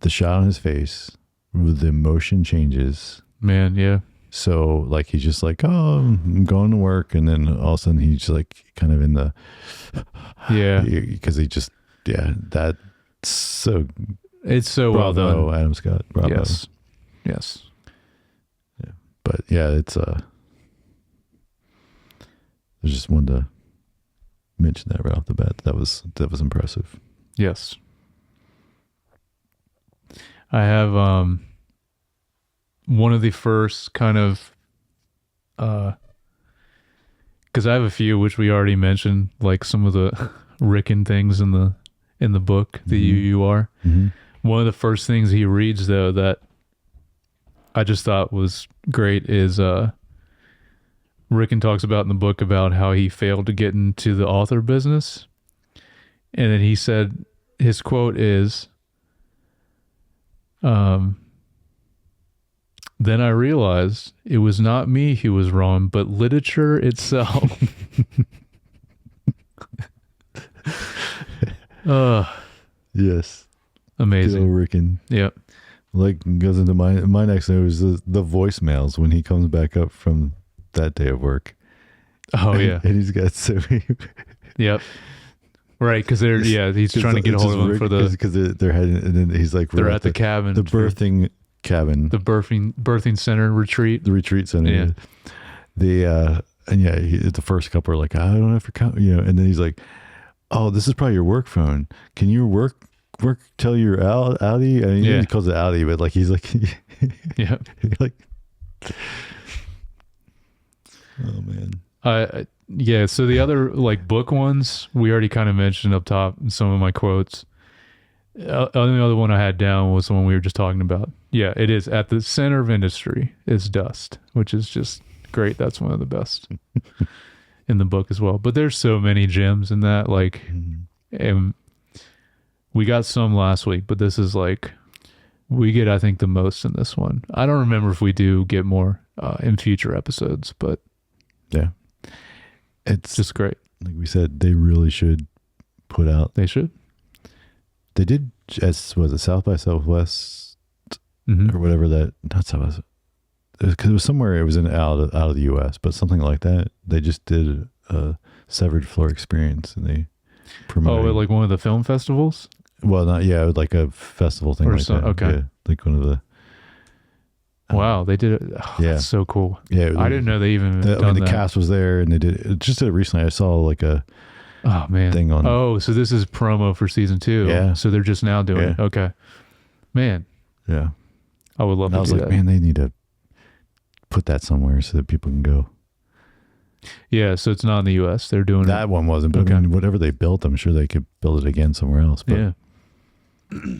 the shot on his face, the emotion changes. Man, yeah. So like he's just like, oh, I'm going to work, and then all of a sudden he's like kind of in the because he just that's so it's so bravo, well done. Adam Scott, bravo. Yes. Yeah, but yeah, it's I just wanted to mention that right off the bat. That was impressive. Yes. I have one of the first kind of because I have a few which we already mentioned, like some of the Rickon things in the book, the UUR. One of the first things he reads though that I just thought was great is Rickon talks about in the book about how he failed to get into the author business, And then he said, his quote is, then I realized it was not me who was wrong, but literature itself. Yes. Amazing. Ricken. Yep. Like goes into my next note is the voicemails when he comes back up from that day of work. Oh, and, yeah. And he's got so many. Yep. Right, because he's trying to get a hold of him for the... Because they're heading, and then he's like... They're at the cabin. The birthing cabin. The birthing center retreat. The retreat center. Yeah. The first couple are like, I don't have to come, and then he's like, oh, this is probably your work phone. Can your work tell your Audi? I mean, he calls it Audi, but like, he's like... Yeah. Like... Oh, man. Yeah, so the other like book ones we already kind of mentioned up top in some of my quotes. The other one I had down was the one we were just talking about. Yeah, it is at the center of industry is dust, which is just great. That's one of the best in the book as well. But there's so many gems in that. Like, and we got some last week, but this is like we get I think the most in this one. I don't remember if we do get more in future episodes, but yeah. It's just great. Like we said, they really should put out. They should. They did. Was it South by Southwest or whatever that? Not Southwest. Because it was somewhere. It was out of the U.S., but something like that. They just did a Severed Floor experience, and they promoted. Oh, like one of the film festivals. Well, not like a festival thing like that. Okay, yeah, like one of the. Wow, they did it. Oh, yeah, that's so cool. Yeah, I didn't know they even. The cast was there, and they did it. Just recently. I saw like a thing on. Oh, so this is promo for season 2. Yeah. So they're just now doing it. Okay, man. Yeah, I would love. And I was like, man, they need to put that somewhere so that people can go. Yeah, so it's not in the U.S. They're doing that one wasn't, but I mean, whatever they built, I'm sure they could build it again somewhere else. But yeah.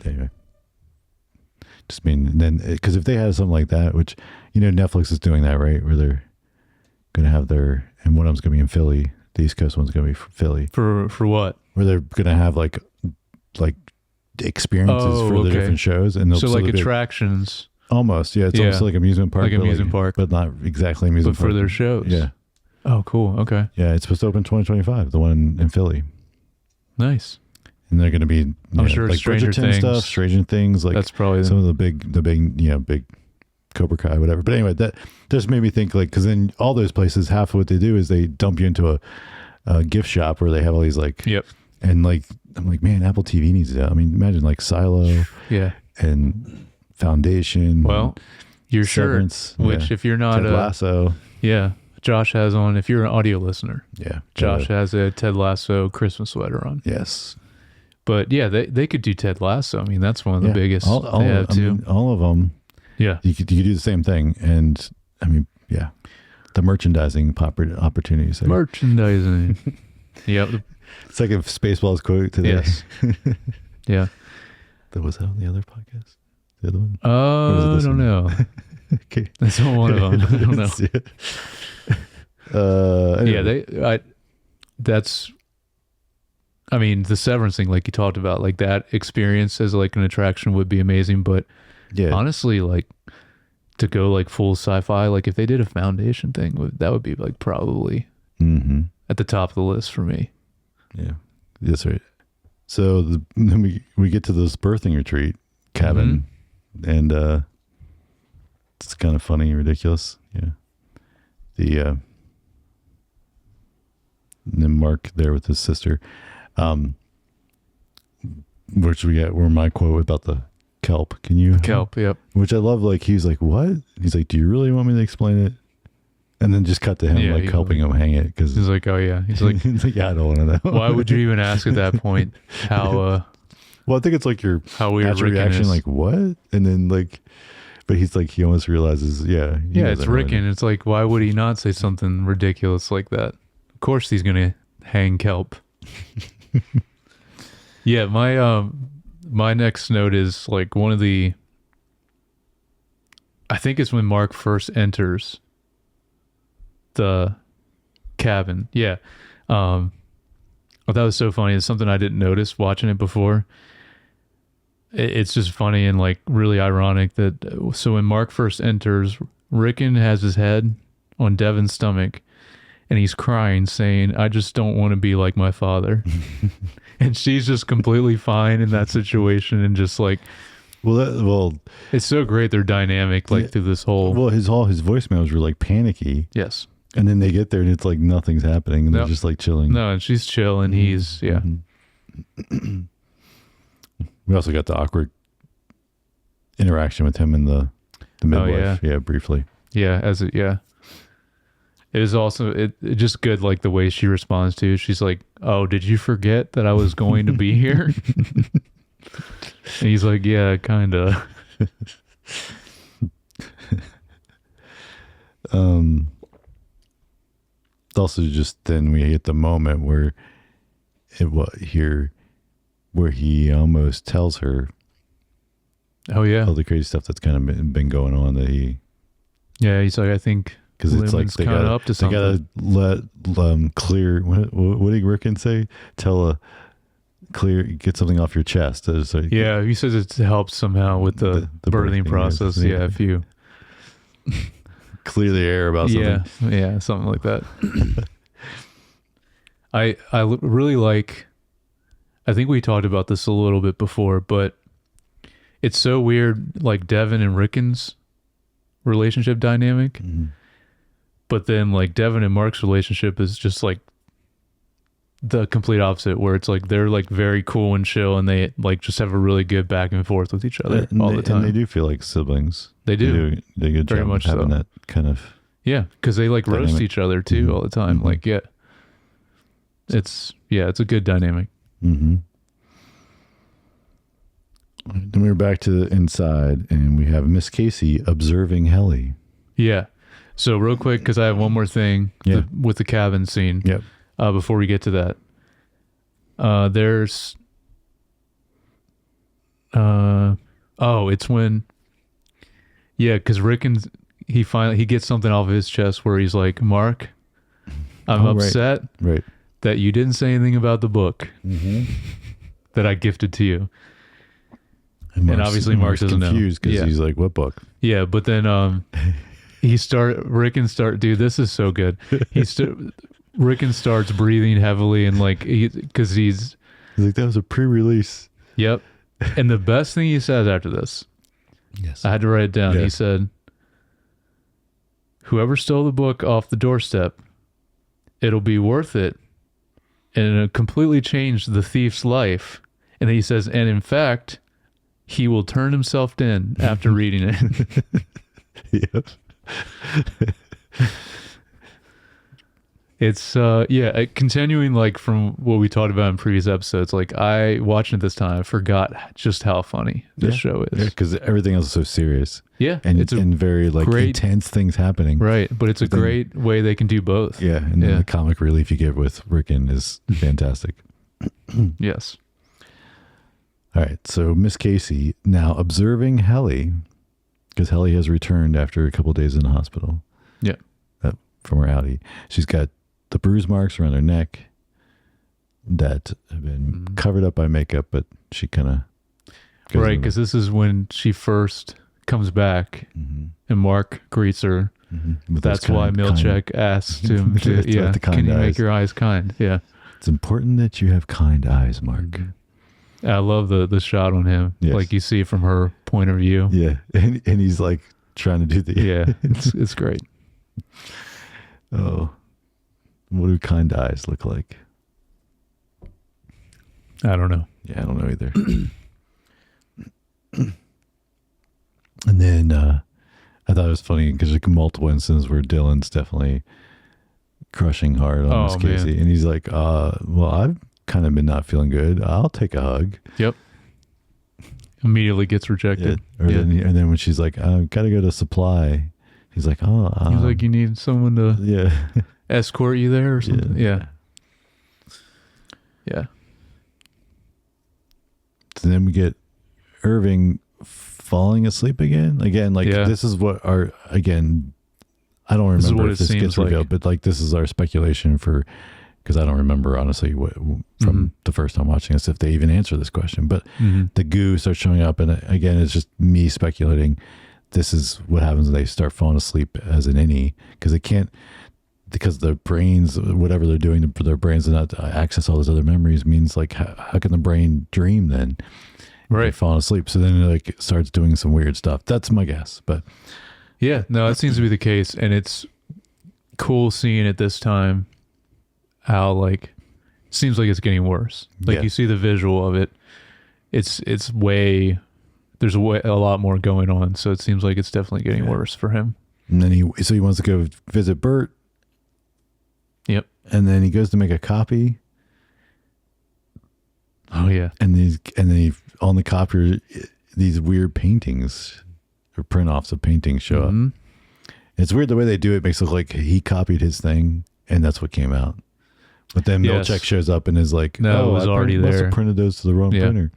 Anyway. Just then because if they had something like that, which Netflix is doing that, right, where they're gonna have and one of them's gonna be in Philly, the East Coast one's gonna be for Philly. For what? Where they're gonna have like experiences for the different shows, and so like attractions. Almost, yeah. It's almost like amusement park, but not exactly amusement park. But for their shows, yeah. Oh, cool. Okay. Yeah, it's supposed to open 2025. The one in Philly. Nice. And they're going to be, I'm sure, like Stranger Things stuff, Stranger Things, like that's probably some of the big Cobra Kai, whatever. But anyway, that just made me think, like, because in all those places, half of what they do is they dump you into a gift shop where they have all these and like I'm like, man, Apple TV needs that. I mean, imagine like Silo, and Foundation. Well, your Severance, shirt, which if you're not Ted Lasso, Josh has on. If you're an audio listener, Josh has a Ted Lasso Christmas sweater on. Yes. But yeah, they could do Ted Lasso. I mean, that's one of the biggest all they have too. I mean, all of them. Yeah. You could do the same thing. And I mean, yeah, the merchandising opportunities. Merchandising. Yep. It's like a Spaceballs quote today. Yes. Yeah. That was that on the other podcast? The other one? I don't know. Okay. That's not one of them. I don't know. Anyway. I mean, the Severance thing, like you talked about, like that experience as like an attraction would be amazing. But honestly, like to go like full sci-fi, like if they did a Foundation thing, that would be like probably at the top of the list for me. Yeah, that's right. So then we get to this birthing retreat cabin, and it's kind of funny and ridiculous. Yeah, and then Mark there with his sister. Which where my quote about the kelp. Can you kelp? Yep. Which I love. Like he's like, what? He's like, do you really want me to explain it? And then just cut to him helping him hang it because he's like, oh yeah. He's like, yeah, I don't want to know. Why would you even ask at that point? How? Well, I think it's like your natural reaction, is. like what? And then like, but he's like, he almost realizes, it's Rickon. It's like, why would he not say something ridiculous like that? Of course, he's gonna hang kelp. Yeah, my next note is like one of the. I think it's when Mark first enters the cabin. Yeah, Oh, that was so funny. It's something I didn't notice watching it before. It's just funny and like really ironic that so when Mark first enters, Rickon has his head on Devin's stomach and he's crying saying, I just don't want to be like my father. And she's just completely fine in that situation and just like, it's so great their dynamic like through this whole. Well, all his voicemails were like panicky. Yes. And then they get there and it's like nothing's happening and they're just like chilling. No, and she's chill and he's We also got the awkward interaction with him and the midwife. Yeah, briefly. Yeah, it is also it just good like the way she responds to it. She's like, oh, did you forget that I was going to be here? And he's like, yeah, kind of. Also just then we hit the moment where he almost tells her Oh yeah, all the crazy stuff that's kind of been going on that he's like, I think because it's like they gotta let clear what did Rickon say? Get something off your chest. So he says it helps somehow with the birthing process. Yeah, if you clear the air about something. Yeah, something like that. I really like. I think we talked about this a little bit before, but it's so weird, like Devin and Rickon's relationship dynamic. Mm-hmm. But then like Devin and Mark's relationship is just like the complete opposite, where it's like they're like very cool and chill and they like just have a really good back and forth with each other all the time. And they do feel like siblings. They do. They good very job much having so. that kind of because they like dynamic. roast each other too all the time. Mm-hmm. Like it's a good dynamic. Mm-hmm. Then we were back to the inside and we have Miss Casey observing Helly. Yeah. So real quick, because I have one more thing with the cabin scene. Yep. Before we get to that, there's it's when because Rickon he gets something off of his chest where he's like, Mark, I'm upset that you didn't say anything about the book that I gifted to you. And obviously Mark doesn't know. Confused because he's like, what book? Yeah, but then Rickon dude, this is so good. Rickon starts breathing heavily and like because he's like, that was a pre-release. Yep. And the best thing he says after this, I had to write it down. Yeah. He said, whoever stole the book off the doorstep, it'll be worth it. And it'll completely change the thief's life. And then he says, and in fact, he will turn himself in after reading it. Yep. It's continuing like from what we talked about in previous episodes. Like I watching it this time, I forgot just how funny this show is. Yeah, because everything else is so serious. Yeah, and it's very like intense things happening. Right, but it's a great way they can do both. Yeah, and then the comic relief you get with Rickon is fantastic. Yes. All right, so Miss Casey now observing Helly, because Helly has returned after a couple of days in the hospital. Yeah, from her outie. She's got the bruise marks around her neck that have been covered up by makeup, but she kind of because this is when she first comes back, and Mark greets her. That's why Milchek asked him to, can you make your eyes kind? Yeah. It's important that you have kind eyes, Mark. I love the shot on him. Yes. Like you see it from her point of view. Yeah. And he's like trying to do it's great. Oh, what do kind eyes look like? I don't know. Yeah, I don't know either. And then I thought it was funny because there's multiple instances where Dylan's definitely crushing hard on Miss Casey. Man. And he's like, well, I've kind of been not feeling good. I'll take a hug. Yep. Immediately gets rejected. Yeah. And then when she's like, I've got to go to supply. He's like, he's like, you need someone to escort you there or something. Yeah. So then we get Irving falling asleep again. This is what I don't remember if this gets revealed, but like this is our speculation for because I don't remember honestly from the first time watching this if they even answer this question. But the goo starts showing up, and again, it's just me speculating. This is what happens when they start falling asleep as an innie, because they can't, because their brains, whatever they're doing to their brains, and not access all those other memories means like how can the brain dream then? Right, falling asleep. So then it like starts doing some weird stuff. That's my guess, but yeah, no, that seems to be the case, and it's cool seeing it this time. How like seems like it's getting worse. Like you see the visual of it. It's way there's a lot more going on. So it seems like it's definitely getting worse for him. And then he wants to go visit Bert. Yep. And then he goes to make a copy. Oh yeah. And then on the copier, these weird paintings or print-offs of paintings show up. It's weird the way they do it. Makes it look like he copied his thing and that's what came out. But then Milchek shows up and is like, no, it was already there. Must have printed those to the wrong printer.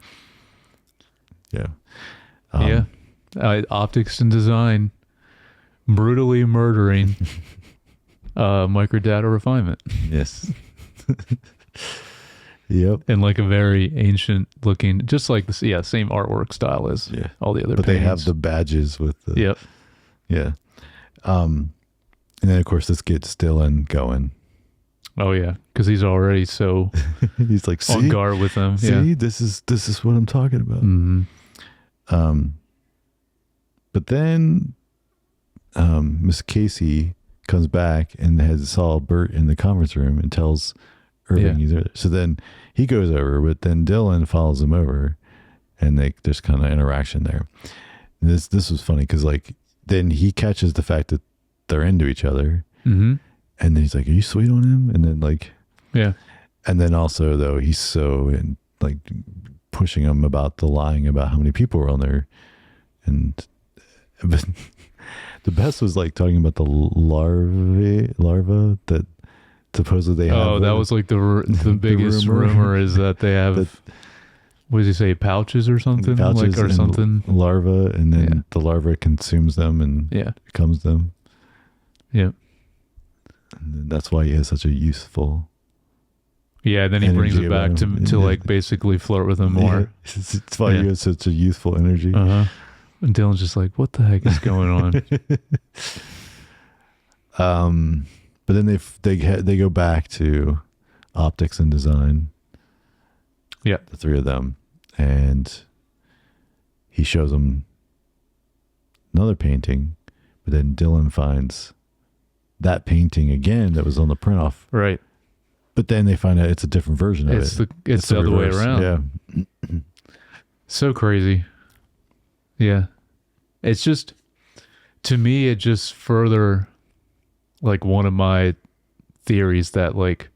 Yeah. Optics and design brutally murdering microdata refinement. Yes. Yep. And like a very ancient looking, just like this, same artwork style as all the other But paintings. they have the badges with the... Yeah. And then, of course, this gets Dylan going. Oh, yeah. Because he's already so he's like, on guard with them. See, this is what I'm talking about. But then Miss Casey comes back and saw Bert in the conference room and tells Irving he's there. So then he goes over, but then Dylan follows him over, and there's kind of interaction there. And this was funny because like then he catches the fact that they're into each other, and then he's like, "Are you sweet on him?" And then like, and then also though he's so like pushing him about the lying about how many people were on there, but the best was like talking about the larva that supposedly they have. Oh, that was like the biggest rumor is that they have, what does he say, pouches or something? Pouches like, or something. Larva, and then the larva consumes them and becomes them. Yeah. And then that's why he has such a useful... Yeah, then he brings it back to like basically flirt with him more. Yeah. It's why he has such a youthful energy. And Dylan's just like, what the heck is going on? But then they go back to optics and design. Yeah. The three of them. And he shows them another painting, but then Dylan finds that painting again that was on the print off. Right. But then they find out it's a different version of it. It's the other way around. Yeah. So crazy. Yeah. It's just, to me, it just further, like, one of my theories that, like,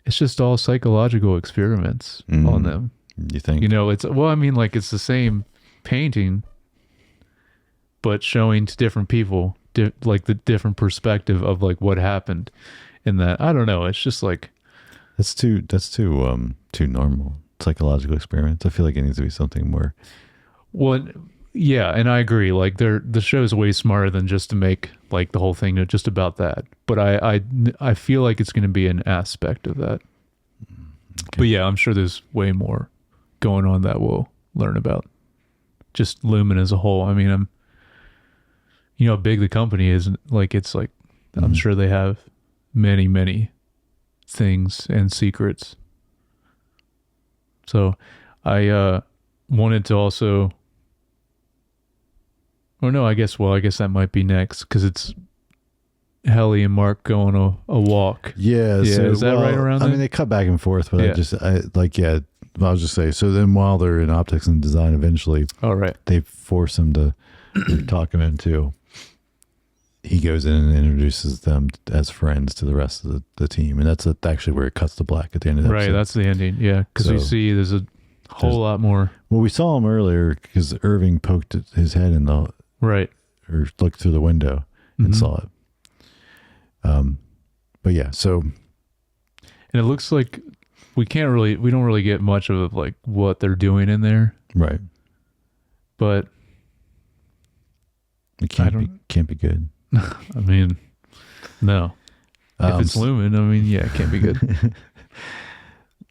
it's just all psychological experiments on them. You think? You know, it's the same painting, but showing to different people, like, the different perspective of, like, what happened in that. I don't know. It's just, like... That's too normal. Psychological experiments. I feel like it needs to be something more... Well, yeah, and I agree. Like, the show's way smarter than just to make like the whole thing just about that. But I feel like it's going to be an aspect of that. Okay. But yeah, I'm sure there's way more going on that we'll learn about. Just Lumen as a whole. I mean, you know how big the company is. Like, it's like I'm sure they have many, many things and secrets. So I wanted to also... Oh no, I guess that might be next because it's Helly and Mark go on a walk. Yeah. So, is that right around there? I mean, they cut back and forth, but I was just saying, so then while they're in optics and design, eventually they force him to talk him into, he goes in and introduces them as friends to the rest of the team. And that's actually where it cuts to black at the end of the episode. Right, that's the ending. Yeah, because we see there's a whole lot more. Well, we saw him earlier because Irving poked his head in the... Right. Or looked through the window and saw it. But yeah, so. And it looks like we don't really get much of like what they're doing in there. Right. But. It can't be good. I mean, no. If it's Lumen, I mean, yeah, it can't be good.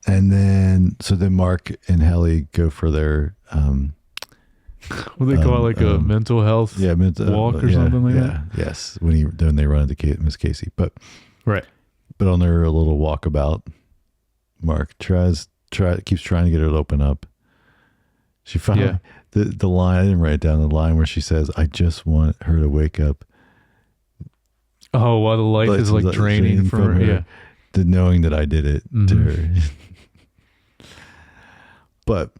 And then Mark and Helly go for their What do they call it, like a mental health walk or something like that? Yes, when they run into Miss Casey, but right. But on their little walkabout, Mark keeps trying to get her to open up. She finally the line, I didn't write it down, the line where she says, "I just want her to wake up." Oh, while the life is like draining from her. Yeah. The knowing that I did it to her. But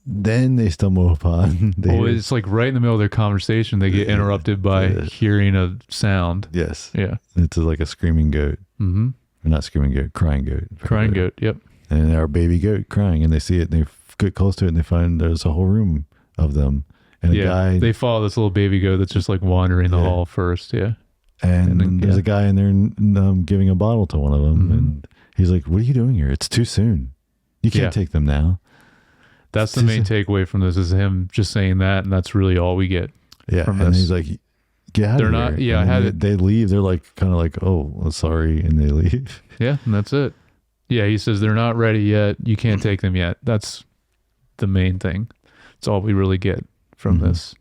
then they stumble upon. It's like right in the middle of their conversation, they get interrupted by hearing a sound. Yes. Yeah. It's like a screaming goat. Mm-hmm. Or not screaming goat, crying goat. Crying goat, yep. And our baby goat crying, and they see it, and they get close to it, and they find there's a whole room of them. And a guy. They follow this little baby goat that's just like wandering the hall first, yeah. And then, there's a guy in there giving a bottle to one of them, and he's like, "What are you doing here? It's too soon. You can't take them now." That's the main takeaway from this, is him just saying that, and that's really all we get. Yeah, from and this. he's like, "Get out of here!" Not. Yeah, I had it. They leave. They're like, kind of like, "Oh, well, sorry," and they leave. Yeah, and that's it. Yeah, he says they're not ready yet. You can't take them yet. That's the main thing. That's all we really get from this.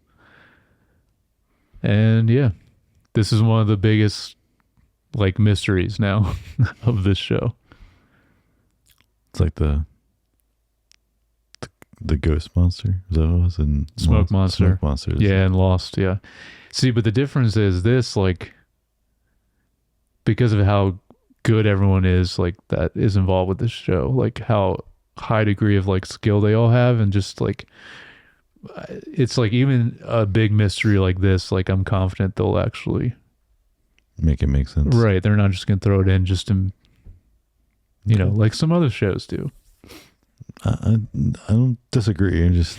And yeah, this is one of the biggest like mysteries now of this show. It's like the ghost monster. Is that what it was? And Smoke monster. Smoke monsters. Yeah, and Lost. Yeah. See, but the difference is this, like, because of how good everyone is, like, that is involved with this show, like how high degree of like skill they all have, and just like, it's like even a big mystery like this, like I'm confident they'll actually make it make sense. Right. They're not just going to throw it in just to, like some other shows do. I don't disagree. I just,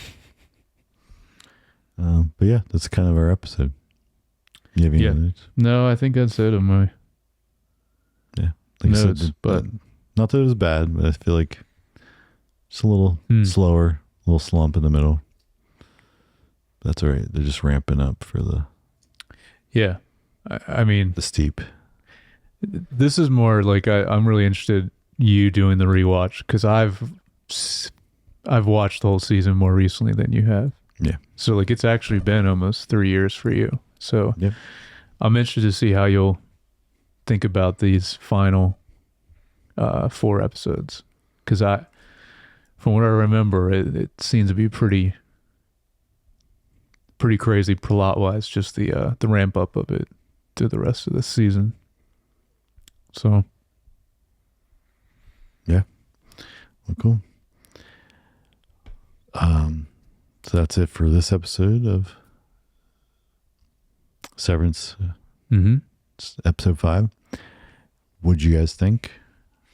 but yeah, that's kind of our episode. You have any notes? No, I think that's it on my notes. But not that it was bad, but I feel like it's a little slower, a little slump in the middle. That's all right. They're just ramping up for the. Yeah, I mean the steep. This is more like I'm really interested you doing the rewatch, because I've watched the whole season more recently than you have. Yeah. So like it's actually been almost 3 years for you. So I'm interested to see how you'll think about these final 4 episodes, because from what I remember, it seems to be pretty crazy plot wise, just the ramp up of it to the rest of the season. So yeah, well, cool. So that's it for this episode of Severance. It's episode 5. What'd you guys think?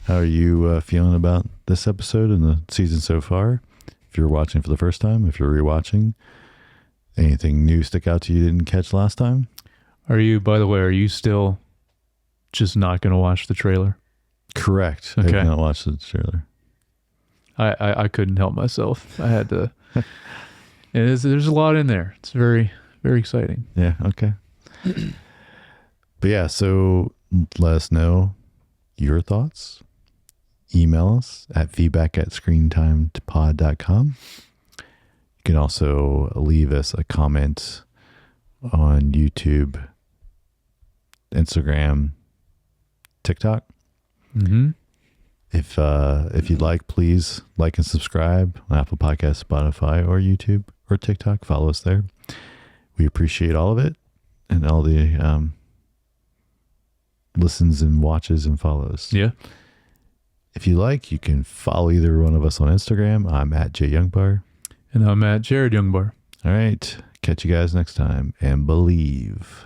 How are you feeling about this episode and the season so far? If you're watching for the first time, if you're rewatching, anything new stick out to you didn't catch last time? By the way, are you still just not going to watch the trailer? Correct. Okay. I have not watched the trailer. I couldn't help myself. I had to. And there's a lot in there. It's very, very exciting. Yeah. Okay. But yeah, so let us know your thoughts. Email us at feedback@screentimepod.com. You can also leave us a comment on YouTube, Instagram, TikTok. If you'd like, please like and subscribe on Apple Podcasts, Spotify, or YouTube, or TikTok. Follow us there. We appreciate all of it and all the listens and watches and follows. Yeah. If you like, you can follow either one of us on Instagram. I'm at JYoungBar. And I'm at Jared Youngbar. All right. Catch you guys next time, and believe.